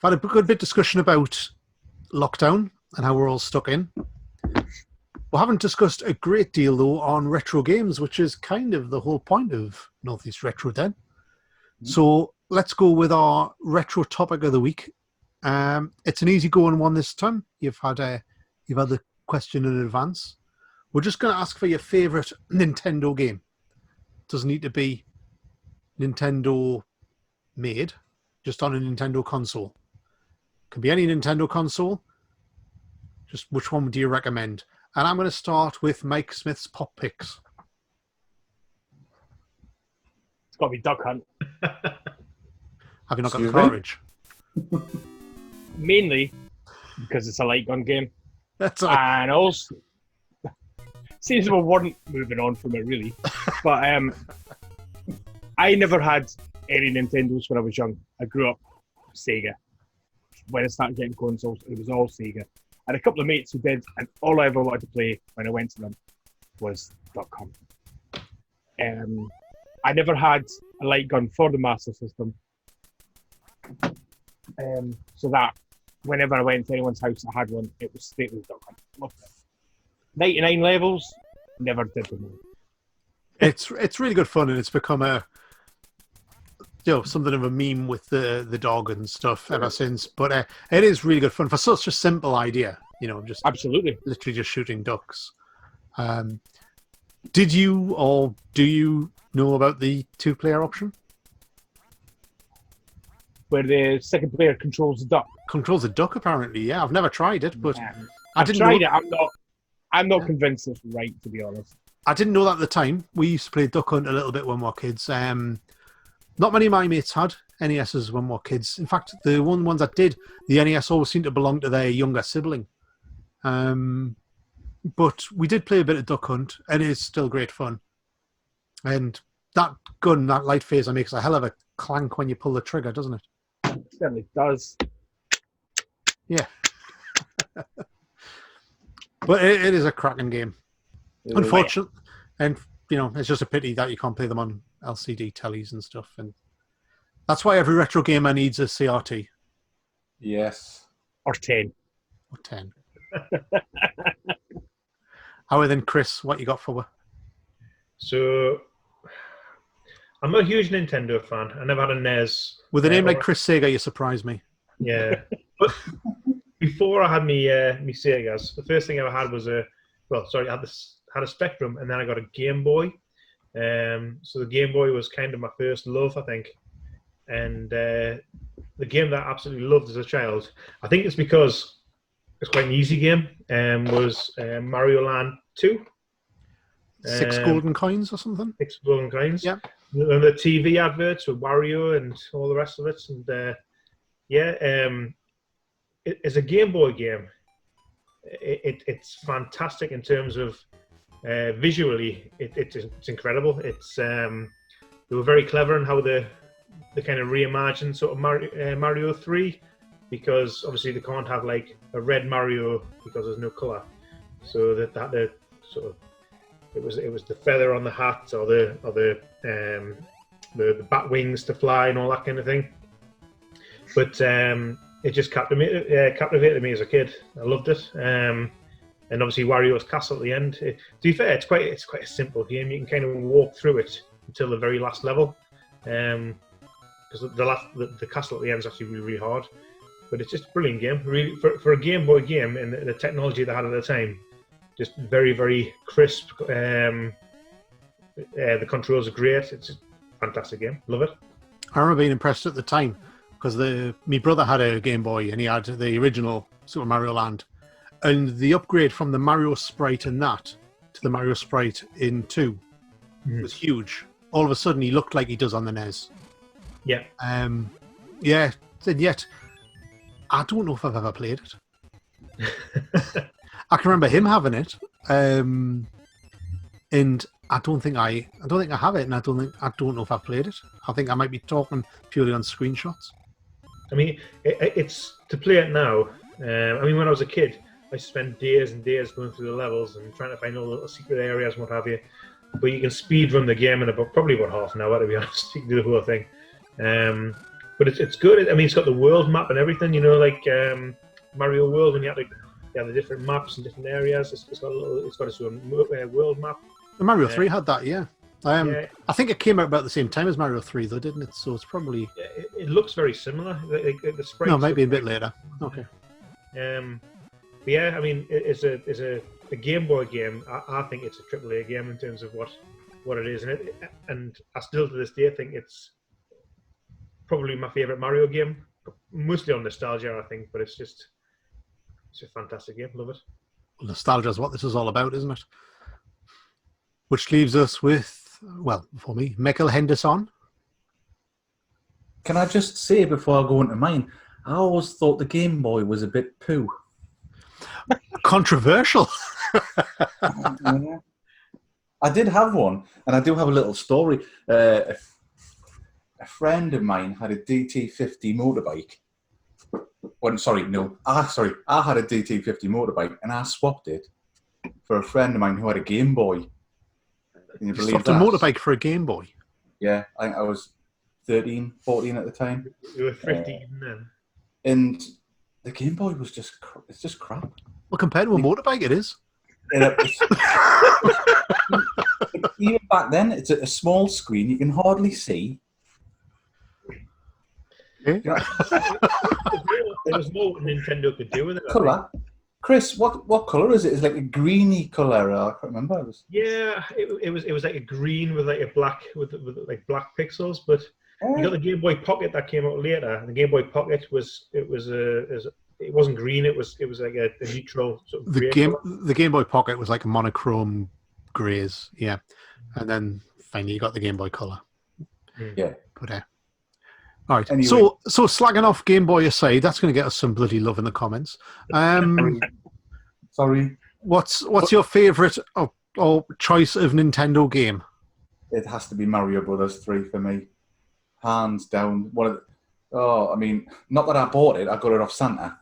We've had a good bit of discussion about lockdown and how we're all stuck in. We haven't discussed a great deal, though, on retro games, which is kind of the whole point of Northeast Retro Den. Mm-hmm. So let's go with our retro topic of the week. It's an easy-going one this time. You've had the question in advance. We're just going to ask for your favourite Nintendo game. Doesn't need to be Nintendo made. just on a Nintendo console. Can be any Nintendo console. Just which one do you recommend? And I'm going to start with Mike Smith's Pop Picks. It's got to be Duck Hunt. Have you not got the Excuse me? cartridge? Mainly because it's a light gun game. That's all. And also, seems we weren't moving on from it really. But I never had any Nintendos when I was young. I grew up Sega. When I started getting consoles, it was all Sega. And a couple of mates who did, and all I ever wanted to play when I went to them was Duck Hunt. I never had a light gun for the Master System. So that whenever I went to anyone's house that had one, it was straight with Duck Hunt. Loved it. 99 levels, never did them all. It's really good fun, and it's become something of a meme with the dog and stuff ever since. But it is really good fun for such a simple idea. Just Absolutely. literally just shooting ducks. Did you or do you know about the 2-player option? Where the second player controls the duck. Controls a duck, apparently. Yeah, I've never tried it, but I've tried it. I'm not convinced it's right, to be honest. I didn't know that at the time. We used to play Duck Hunt a little bit when we were kids. Not many of my mates had NESs when we were kids. In fact, the ones that did, the NES always seemed to belong to their younger sibling. But we did play a bit of Duck Hunt, and it's still great fun. And that gun, that light phaser, makes a hell of a clank when you pull the trigger, doesn't it? It certainly does. Yeah. But it is a cracking game. Unfortunately, and it's just a pity that you can't play them on LCD tellies and stuff, and that's why every retro gamer needs a CRT. Yes. Or 10. Or 10. How then, Chris? What you got for us? So, I'm a huge Nintendo fan. I never had a NES. With a name like Chris Sega, you surprise me. Yeah. But before I had me Segas, the first thing I had was I had a Spectrum, and then I got a Game Boy. So the Game Boy was kind of my first love, I think. And the game that I absolutely loved as a child, I think it's because it's quite an easy game, was Mario Land 2. 6 golden coins or something? 6 golden coins. Yeah. And the TV adverts with Wario and all the rest of it. And it's a Game Boy game. It's fantastic in terms of visually. It's incredible. They were very clever in how they kind of reimagined sort of Mario 3, because obviously they can't have like a red Mario because there's no color. So that sort of it was the feather on the hat, or the bat wings to fly and all that kind of thing. But it just captivated me as a kid. I loved it. And obviously Wario's castle at the end. To be fair, it's quite a simple game. You can kind of walk through it until the very last level. Because the castle at the end is actually really, really hard. But it's just a brilliant game. Really, for a Game Boy game and the technology they had at the time, just very, very crisp. The controls are great. It's a fantastic game. Love it. I remember being impressed at the time, because my brother had a Game Boy and he had the original Super Mario Land, and the upgrade from the Mario sprite in that to the Mario sprite in 2 was huge. All of a sudden, he looked like he does on the NES. Yeah. And yet, I don't know if I've ever played it. I can remember him having it, and I don't think I have it, and I don't know if I've played it. I think I might be talking purely on screenshots. I mean, it's to play it now. I mean, when I was a kid, I spent days and days going through the levels and trying to find all the little secret areas and what have you. But you can speed run the game in probably about half an hour, to be honest. You can do the whole thing. But it's good. I mean, it's got the world map and everything. Like Mario World, when you have the different maps and different areas. It's got its own world map. The Mario 3 had that, yeah. I think it came out about the same time as Mario 3, though, didn't it? So it's probably... It looks very similar. The sprites. No, maybe a bit later. Okay. But yeah, I mean, it's a Game Boy game. I think it's a AAA game in terms of what it is, and I still to this day think it's probably my favourite Mario game. Mostly on nostalgia, I think, but it's a fantastic game. Love it. Nostalgia is what this is all about, isn't it? Which leaves us with, well, for me, Michael Henderson. Can I just say before I go into mine, I always thought the Game Boy was a bit poo. Controversial. Yeah. I did have one, and I do have a little story. A friend of mine had a DT50 motorbike. I had a DT50 motorbike, and I swapped it for a friend of mine who had a Game Boy. Can you believe Swapped that? a motorbike for a Game Boy. Yeah, I think I was 13, 14 at the time. You were 15 then. And the Game Boy was it's just crap. Well, compared to a motorbike, it is. Even back then, it's a small screen. You can hardly see. Yeah. You know, There was more Nintendo could do with it. I think. colour. Chris, what colour is it? It's like a greeny colour. I can't remember. Yeah, it was like a green with like a black with like black pixels. But you got the Game Boy Pocket that came out later. And the Game Boy Pocket it wasn't green. It was like a neutral sort of grey colour. The Game Boy Pocket was like a monochrome greys, yeah, and then finally you got the Game Boy Color. Yeah. But all right. Anyway. So slagging off Game Boy aside, that's going to get us some bloody love in the comments. Sorry. What's your favourite or choice of Nintendo game? It has to be Mario Brothers 3 for me, hands down. I mean, not that I bought it; I got it off Santa.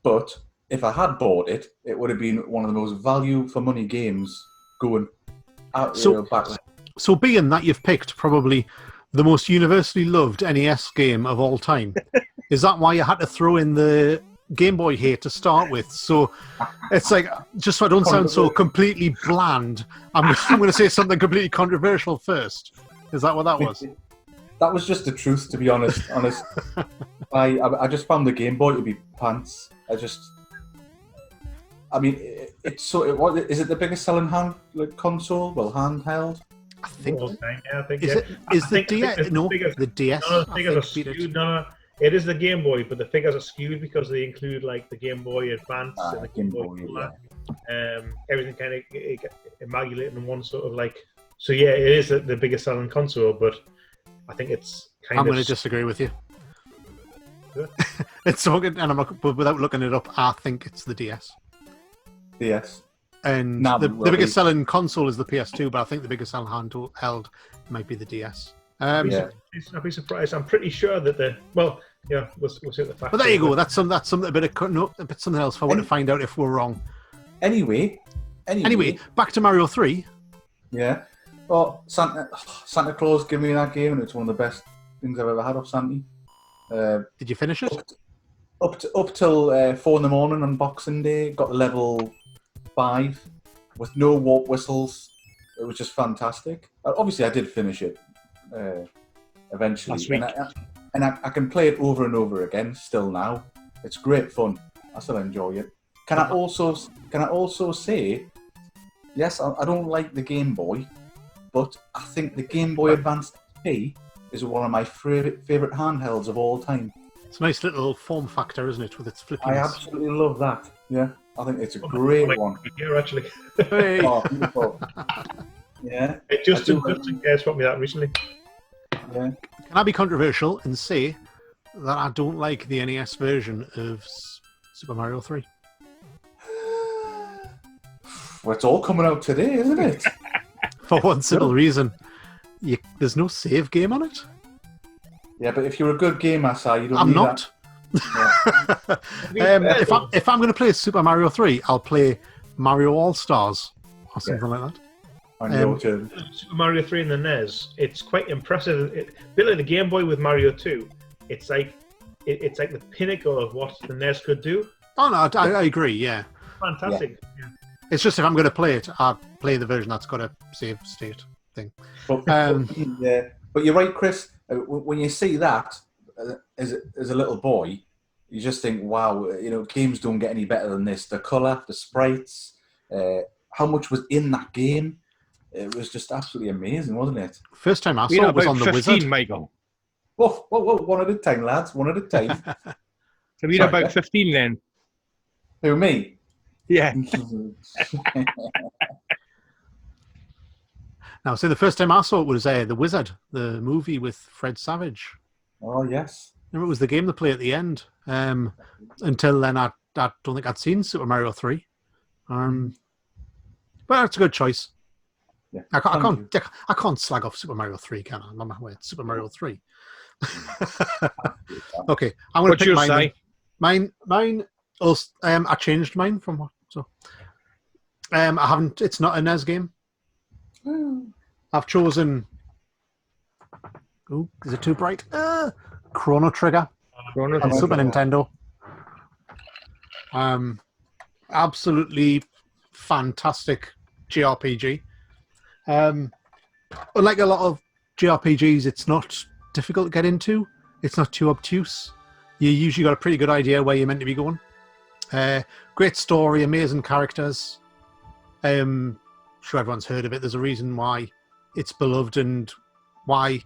But if I had bought it, it would have been one of the most value for money games going out back then. So being that you've picked probably the most universally loved NES game of all time, is that why you had to throw in the Game Boy here to start with? So it's like, just so I don't sound so completely bland, I'm going to say something completely controversial first. Is that what that was? That was just the truth, to be honest. I just found the Game Boy to be pants. I mean, is it the biggest selling console? Well, handheld. I think. Yeah, I think. Is the DS? No, the DS. No, the figures are skewed. No, it is the Game Boy, but the figures are skewed because they include like the Game Boy Advance and the Game Boy Color. Yeah. Everything kind of amalgamated in one sort of like. So yeah, it is the biggest selling console, but I think it's kind of. I'm going to disagree with you. Yeah. It's so good, and but without looking it up, I think it's the DS. DS. And the biggest selling console is the PS2, but I think the biggest selling handheld might be the DS. I'd be surprised. I'm pretty sure that we'll see what the facts. But there you go. That's something a bit something else. If I want to find out if we're wrong. Anyway, back to Mario 3. Yeah. Well, Santa Claus gave me that game, and it's one of the best things I've ever had off Santa. Did you finish it? Up till 4 in the morning on Boxing Day. Got to level 5 with no warp whistles. It was just fantastic. Obviously, I did finish it eventually, Last week. and I can play it over and over again still now. It's great fun. I still enjoy it. Can I also say, yes, I don't like the Game Boy, but I think the Game Boy Advance P is one of my favourite handhelds of all time. It's a nice little form factor, isn't it, with its flippiness? I absolutely love that. Yeah, I think it's a great one. Here, actually. Hey. Oh, beautiful. Yeah. Justin swapped me that recently. Yeah. Can I be controversial and say that I don't like the NES version of Super Mario 3? Well, it's all coming out today, isn't it? For one simple reason. There's no save game on it. Yeah, but if you're a good gamer, Si, you don't I'm need not. That. If I'm going to play Super Mario 3, I'll play Mario All-Stars or something like that. On your turn. Super Mario 3 and the NES, it's quite impressive. A bit like the Game Boy with Mario 2. It's like the pinnacle of what the NES could do. Oh no, I agree. Yeah, Fantastic. Yeah. it's just if I'm going to play it, I'll play the version that's got a save state thing. But, yeah, but you're right, Chris. When you see that as a little boy, you just think, wow, games don't get any better than this. The colour, the sprites, how much was in that game. It was just absolutely amazing, wasn't it? First time I saw it was on the 15, Wizard. Michael. Whoa, whoa, whoa! One at a time, lads. One at a time. So you're about 15 then? Who, me? Yeah. Now, so the first time I saw it was The Wizard, the movie with Fred Savage. Oh, yes. Remember, it was the game they play at the end. Until then, I don't think I'd seen Super Mario 3. But it's a good choice. Yeah. I can't slag off Super Mario 3, can I? I'm not it's Super Mario 3. Okay, I'm going to pick your mine. say? Mine. Also, I changed mine from what? So, I haven't. It's not a NES game. I've chosen. Oh, is it too bright? Chrono Trigger. Chrono On Super Nintendo. Absolutely fantastic JRPG. Unlike a lot of JRPGs, it's not difficult to get into. It's not too obtuse. You usually got a pretty good idea where you're meant to be going. Great story, amazing characters. Sure everyone's heard of it. There's a reason why it's beloved and why,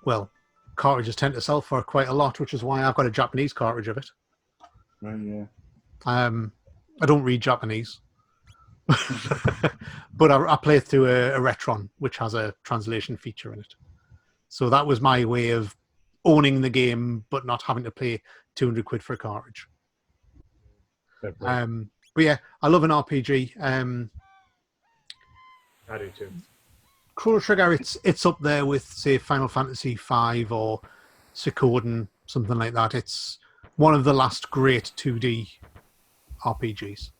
well, cartridges tend to sell for quite a lot, which is why I've got a Japanese cartridge of it. Right, yeah. I don't read Japanese. But I play through a Retron, which has a translation feature in it. So that was my way of owning the game, but not having to pay 200 quid for a cartridge. But yeah, I love an RPG. I do too. Chrono Trigger, it's up there with, say, Final Fantasy V or Suikoden, something like that. It's one of the last great 2D RPGs.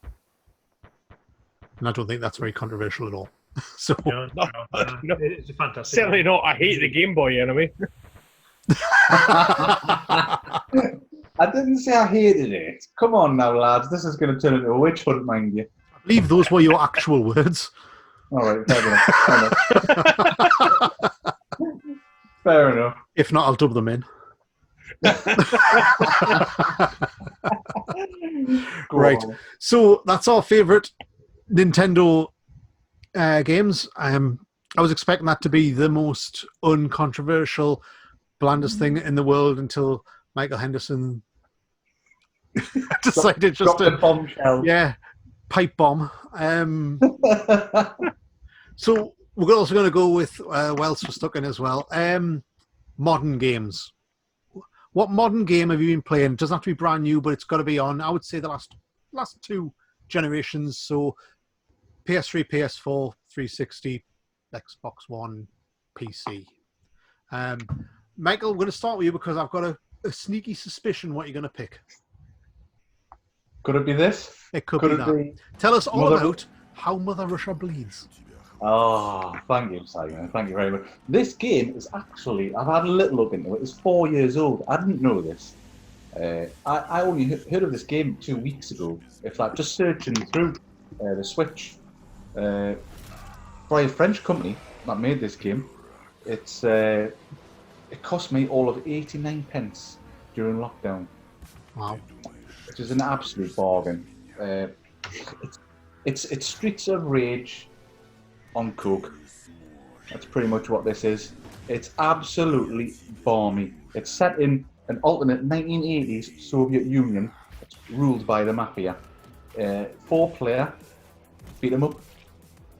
And I don't think that's very controversial at all. So No. It's a fantastic. Certainly not. I hate the Game Boy anyway. I didn't say I hated it. Come on now, lads. This is going to turn into a witch hunt, mind you. I believe those were your actual words. All right, fair enough. Fair enough. If not, I'll dub them in. Right. So that's our favourite Nintendo games. I was expecting that to be the most uncontroversial, blandest thing in the world until Michael Henderson decided just to bombshell. Yeah, pipe bomb. So we're also going to go with whilst we're stuck in as well. Modern games. What modern game have you been playing? It doesn't have to be brand new, but it's got to be on, I would say, the last two generations. So PS3, PS4, 360, Xbox One, PC. Michael, I'm going to start with you because I've got a sneaky suspicion what you're going to pick. Could it be this? It could be that. Tell us all about how Mother Russia bleeds. Oh, thank you, Simon. Thank you very much. This game is actually, I've had a little look into it. It's 4 years old. I didn't know this. I only heard of this game 2 weeks ago. It's like just searching through the Switch. By a French company that made this game. It cost me all of 89 pence during lockdown. Wow. Which is an absolute bargain. It's Streets of Rage on Coke. That's pretty much what this is. It's absolutely balmy. It's set in an alternate 1980s Soviet Union that's ruled by the mafia. 4-player, beat 'em up.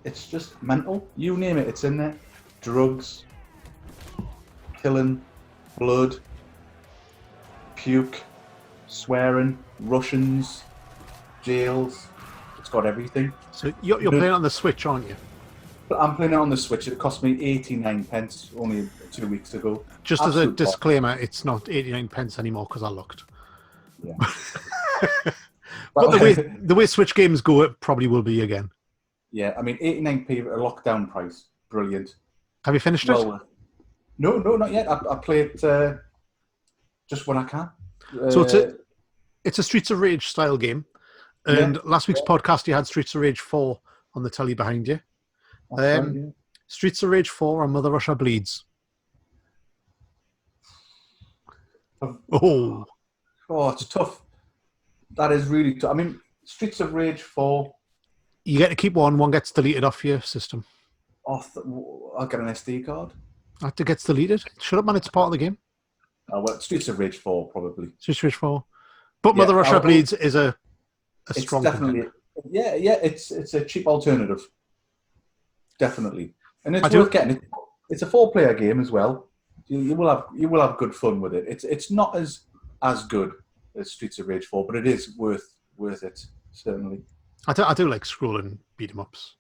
It's just mental. You name it, it's in there. Drugs, killing, blood, puke, swearing, Russians, jails. It's got everything. So you're playing on the Switch, aren't you? But I'm playing it on the Switch. It cost me 89 pence only 2 weeks ago. Just as a disclaimer, it's not 89 pence anymore because I looked. Yeah. But the way Switch games go, it probably will be again. Yeah, I mean, 89p at a lockdown price. Brilliant. Have you finished it? No, not yet. I play it just when I can. So it's a Streets of Rage style game. And last week's podcast, you had Streets of Rage 4 on the telly behind you. Right, yeah. Streets of Rage 4 and Mother Russia Bleeds. Oh, it's tough. That is really tough. I mean, Streets of Rage 4. You get to keep one gets deleted off your system. I'll get an SD card. That gets deleted. Shut up, man. It's part of the game. Well, Streets of Rage 4 probably. Switch 4. But Yeah, Mother Russia I'll- Bleeds is a It's strong definitely contender. yeah. It's a cheap alternative. Definitely, and it's I do- worth getting. It's a 4-player game as well. You will have good fun with it. It's not as good as Streets of Rage 4, but it is worth it certainly. I do like scrolling beat 'em ups.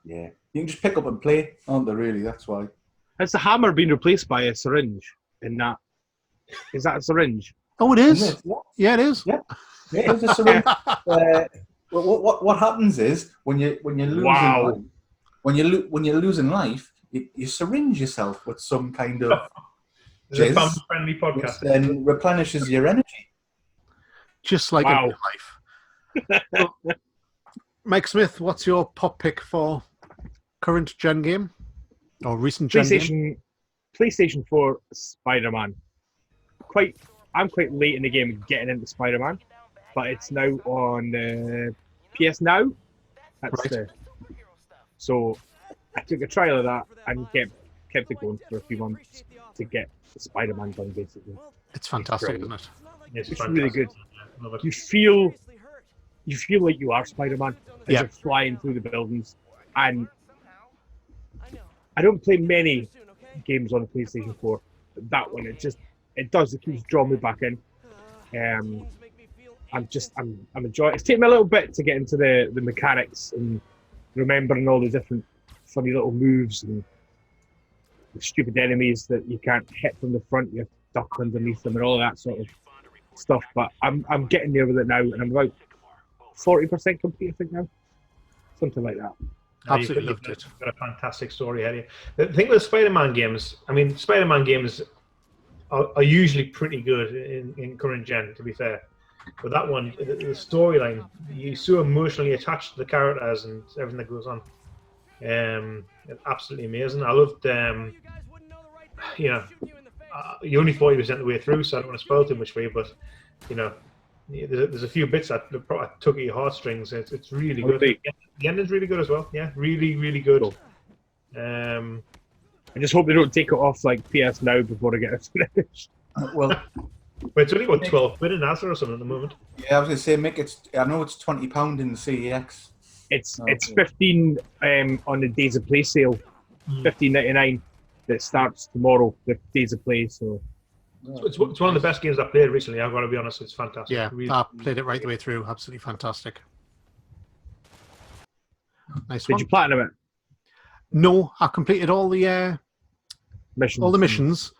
Yeah, you can just pick up and play, aren't they? Really, that's why. Has the hammer been replaced by a syringe in that? Is that a syringe? Oh, it Isn't is. it? Yeah. Yeah, it is. Yeah. Yeah, it's a syringe. What happens is when you're losing Wow. when you're losing life, you syringe yourself with some kind of It's a jizz, family-friendly which podcast. then replenishes your energy. Just like Wow. in real life. Mike Smith, what's your pop pick for current gen game or recent gen game? PlayStation 4 Spider-Man. I'm quite late in the game getting into Spider-Man, but it's now on PS Now. That's Right. So I took a trial of that and kept it going for a few months to get Spider-Man done. Basically, It's fantastic, Great. isn't it? It's it's fantastic. really good. Love it. You feel like you are Spider-Man as Yeah. you're flying through the buildings. And I don't play many games on the PlayStation 4, but that one it keeps drawing me back in. I'm enjoying it. It's taken me a little bit to get into the mechanics and remembering all the different funny little moves and the stupid enemies that you can't hit from the front, you have to duck underneath them and all that sort of stuff. But I'm getting there with it now, and I'm about 40% complete, I think now. Something like that. Absolutely loved it. You've got a fantastic story ahead of you. The thing with Spider-Man games, I mean, Spider-Man games are usually pretty good in current gen, to be fair. But that one, the storyline, you're so emotionally attached to the characters and everything that goes on. It's absolutely amazing. I loved, you're only 40% of the way through, so I don't want to spoil too much for you, but, there's a few bits that probably tug at your heartstrings. It's really good. Okay. The ending's really good as well. Yeah, really, really good. Cool. Um, I just hope they don't take it off like PS Now before I get it finished. Well, but it's only what 12 quid in Asda or something at the moment. yeah, I was going to say, Mick, I know it's £20 in the CEX. It's Okay. it's 15 on the Days of Play sale, $15.99 that starts tomorrow. The Days of Play, so It's one of the best games I've played recently. I've got to be honest, it's fantastic. Yeah, Really- I played it right the way through. Absolutely fantastic. Nice did one. you platinum it? No, I completed all the missions,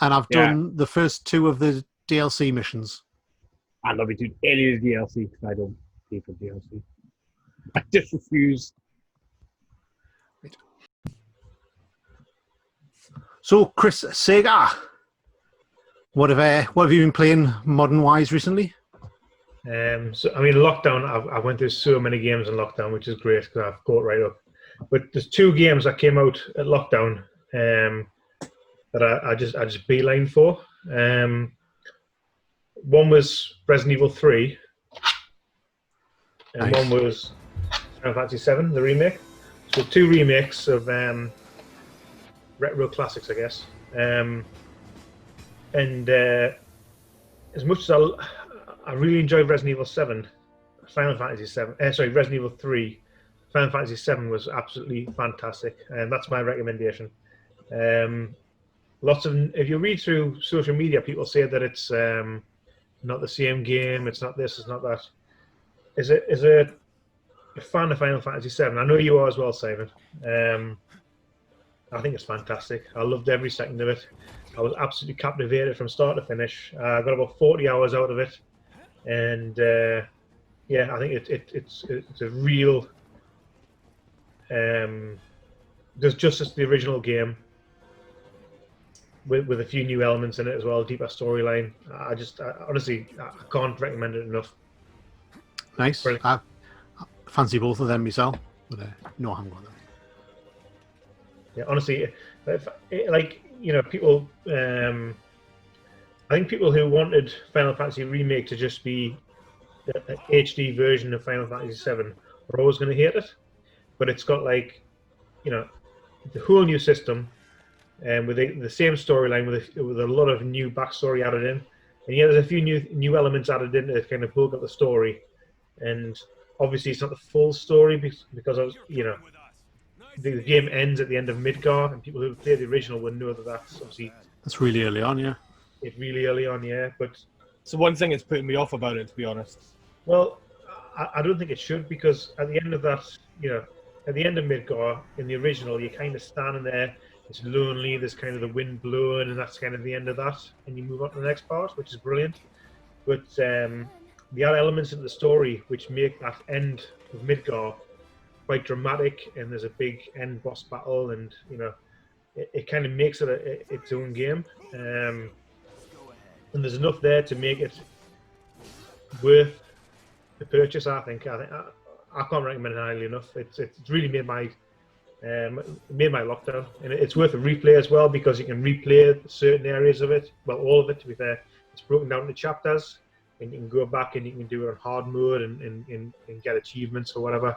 and I've Yeah. done the first 2 of the DLC missions. I love it, dude. Any of the DLC because I don't pay for DLC. I just refuse. So, Chris Sega, what have you been playing modern wise recently? So I mean, lockdown. I went through so many games in lockdown, which is great because I've caught right up. But there's 2 games that came out at lockdown that I just beeline for. One was Resident Evil 3, and Nice. one was Final Fantasy 7, the remake. So 2 remakes of retro classics, I guess. And as much as I really enjoyed Resident Evil 7, Resident Evil 3, Final Fantasy 7 was absolutely fantastic, and that's my recommendation. If you read through social media, people say that it's not the same game, it's not this, it's not that. Is a fan of Final Fantasy 7? I know you are as well, Simon. I think it's fantastic. I loved every second of it. I was absolutely captivated from start to finish. I got about 40 hours out of it, and I think it's a real. There's justice to the original game, with a few new elements in it as well, deeper storyline. Honestly, I can't recommend it enough. Nice. Brilliant. I fancy both of them myself, but no, I haven't got them. Yeah, honestly, people. I think people who wanted Final Fantasy Remake to just be an HD version of Final Fantasy 7 are always going to hate it. But it's got the whole new system, with the same storyline with a lot of new backstory added in. And yeah, there's a few new elements added in to kind of bulk up the story. And obviously, it's not the full story because the game ends at the end of Midgar, and people who played the original would know that that's really early on, yeah. It's really early on, yeah. But So one thing that's putting me off about it, to be honest. well, I don't think it should, because at the end of that, at the end of Midgar in the original, you're kind of standing there. It's lonely. There's kind of the wind blowing, and that's kind of the end of that. And you move on to the next part, which is brilliant. But the other elements of the story which make that end of Midgar quite dramatic, and there's a big end boss battle, and it kind of makes it its own game. And there's enough there to make it worth the purchase. I think I can't recommend it highly enough. It's really made my lockdown, and it's worth a replay as well, because you can replay certain areas of it. Well, all of it, to be fair. It's broken down into chapters, and you can go back and you can do it on hard mode and get achievements or whatever.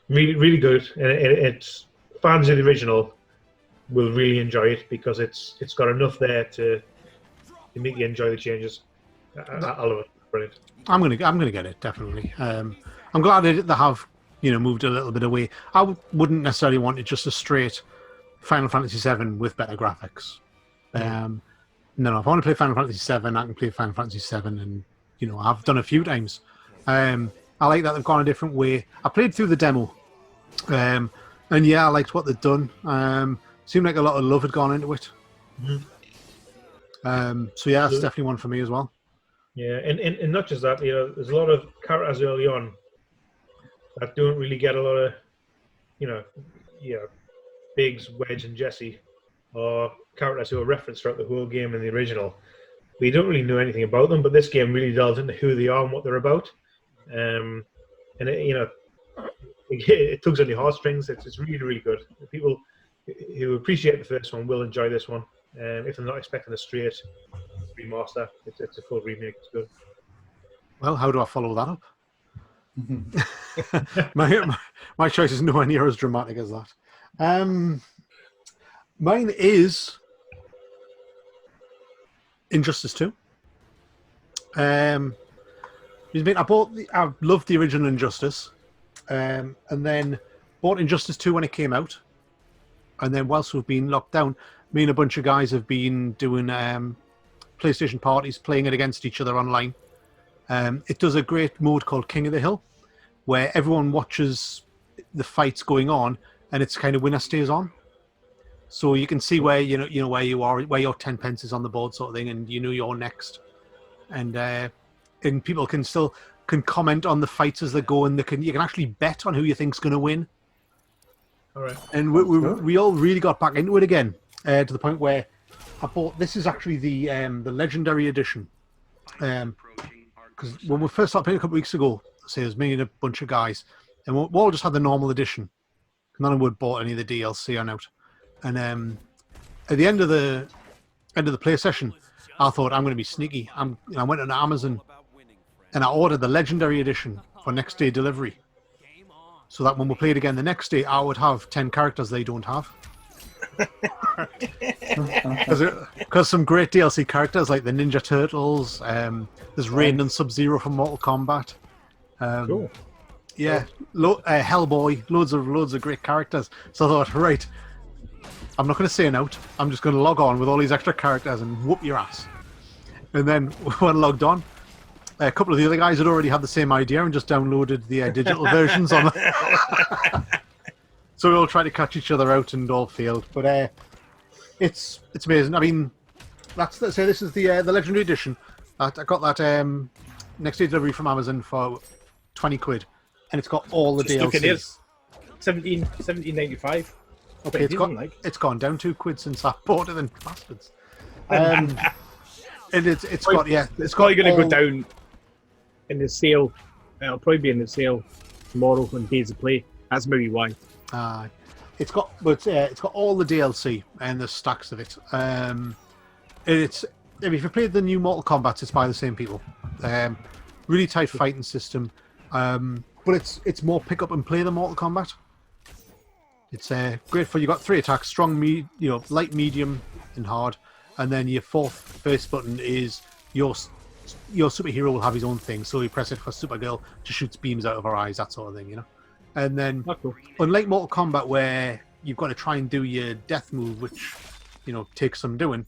Really, really good. And it's fans of the original will really enjoy it, because it's got enough there to make you enjoy the changes. I love it. Brilliant. I'm gonna get it, definitely. I'm glad they have moved a little bit away. I wouldn't necessarily want it just a straight Final Fantasy VII with better graphics. No, if I want to play Final Fantasy VII, I can play Final Fantasy VII, and I've done a few times. I like that they've gone a different way. I played through the demo, and yeah, I liked what they'd done. Seemed like a lot of love had gone into it. So yeah, that's definitely one for me as well. Yeah, and not just that, there's a lot of characters early on that don't really get a lot of, Biggs, Wedge, and Jesse, or characters who are referenced throughout the whole game in the original. We don't really know anything about them, but this game really delves into who they are and what they're about. And it tugs on your heartstrings. It's really, really good. People who appreciate the first one will enjoy this one. If they're not expecting a straight remaster, it's a full remake. It's good. Well, how do I follow that up? my choice is nowhere near as dramatic as that. Mine is Injustice 2. I loved the original Injustice, and then bought Injustice 2 when it came out. And then whilst we've been locked down, me and a bunch of guys have been doing PlayStation parties, playing it against each other online. It does a great mode called King of the Hill, where everyone watches the fights going on, and it's kind of winner stays on. So you can see where where you are, where your 10 pence is on the board, sort of thing, and you're next. And people can comment on the fights as they go, and you can actually bet on who you think's going to win. All right. And we all really got back into it again, to the point where I bought. This is actually the Legendary Edition. Because when we first started playing a couple of weeks ago, say it was me and a bunch of guys, and we all just had the normal edition. None of them had bought any of the DLC on out. And at the end of the play session, I thought I'm going to be sneaky. I went on Amazon and I ordered the Legendary Edition for next day delivery, so that when we played again the next day, I would have 10 characters they don't have. Because some great DLC characters like the Ninja Turtles, there's Rain and Sub-Zero from Mortal Kombat. Cool. Yeah, Hellboy, loads of great characters. So I thought, right, I'm not going to say an out. I'm just going to log on with all these extra characters and whoop your ass. And then when I logged on, a couple of the other guys had already had the same idea and just downloaded the digital versions on. So we all tried to catch each other out and all failed. But it's amazing. I mean, this is the Legendary Edition. I got that next day delivery from Amazon for 20 quid, and it's got all the Just DLCs. look at this. 17.95. Okay, it's gone down 2 quid since I bought it, then bastards. And it's probably going to go down in the sale. It'll probably be in the sale tomorrow on Days of Play. That's maybe why. It's got all the DLC and the stacks of it. If you played the new Mortal Kombat, it's by the same people. Really tight fighting system, but it's more pick up and play than Mortal Kombat. It's great for you. Got 3 attacks: strong, light, medium, and hard. And then your 4th first button is your superhero will have his own thing. So you press it for Supergirl, just shoots beams out of her eyes, that sort of thing, And then, Cool. unlike Mortal Kombat, where you've got to try and do your death move, which takes some doing,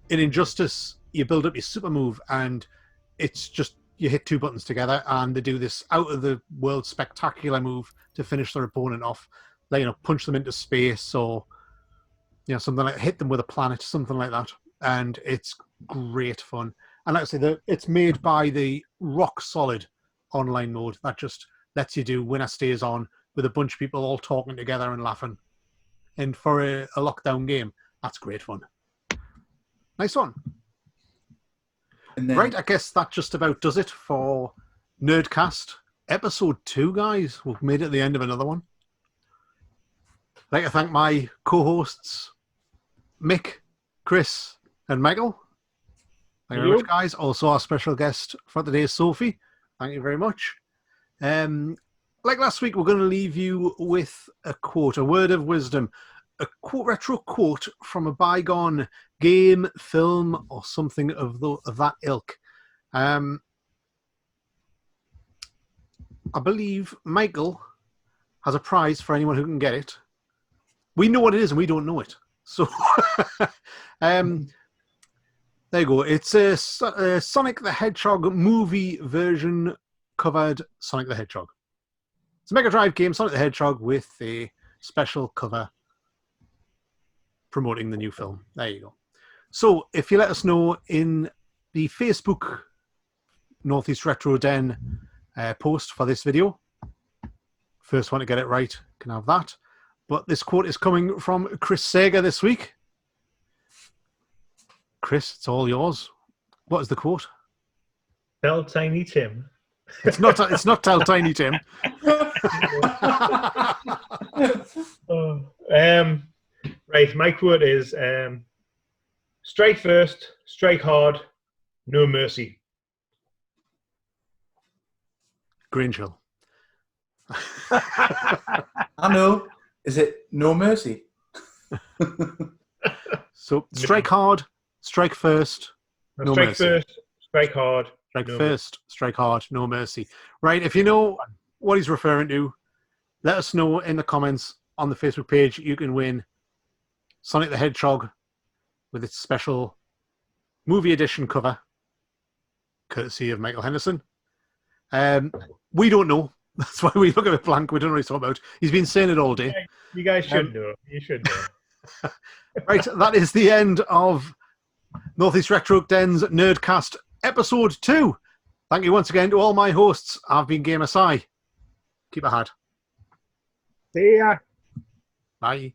in Injustice you build up your super move, and it's just you hit 2 buttons together, and they do this out of the world spectacular move to finish their opponent off. Like, punch them into space, or something like hit them with a planet, something like that. And it's great fun. And like I say, it's made by the rock solid online mode that just lets you do winner stays on with a bunch of people all talking together and laughing. And for a lockdown game, that's great fun. Nice one. And then, Right, I guess that just about does it for Nerdcast episode 2, guys. We've made it at the end of another one. I'd like to thank my co-hosts, Mick, Chris, and Michael. Thank you very much, guys. Also, our special guest for today is Sophie. Thank you very much. Like last week, we're going to leave you with a quote, a word of wisdom, a retro quote from a bygone game, film, or something of that ilk. I believe Michael has a prize for anyone who can get it. We know what it is and we don't know it. So, there you go. It's a Sonic the Hedgehog movie version covered Sonic the Hedgehog. It's a Mega Drive game, Sonic the Hedgehog, with a special cover promoting the new film. There you go. So, if you let us know in the Facebook Northeast Retro Den post for this video, first one to get it right can have that. But this quote is coming from Chris Sager this week. Chris, it's all yours. What is the quote? Tell Tiny Tim. It's not Tell Tiny Tim. Right, my quote is strike first, strike hard, no mercy. Grinchell. I know. Is it No Mercy? So strike hard, strike first, no strike mercy. first, strike hard. Strike no first, strike hard, no mercy. Right, if you know what he's referring to, let us know in the comments on the Facebook page. You can win Sonic the Hedgehog with its special movie edition cover, courtesy of Michael Henderson. We don't know. That's why we look at it blank. We don't know what he's talking about. He's been saying it all day. You guys should know. You should know. Right, that is the end of Northeast Retro Den's Nerdcast episode 2. Thank you once again to all my hosts. I've been Gamer Si. Keep a hat. See ya. Bye.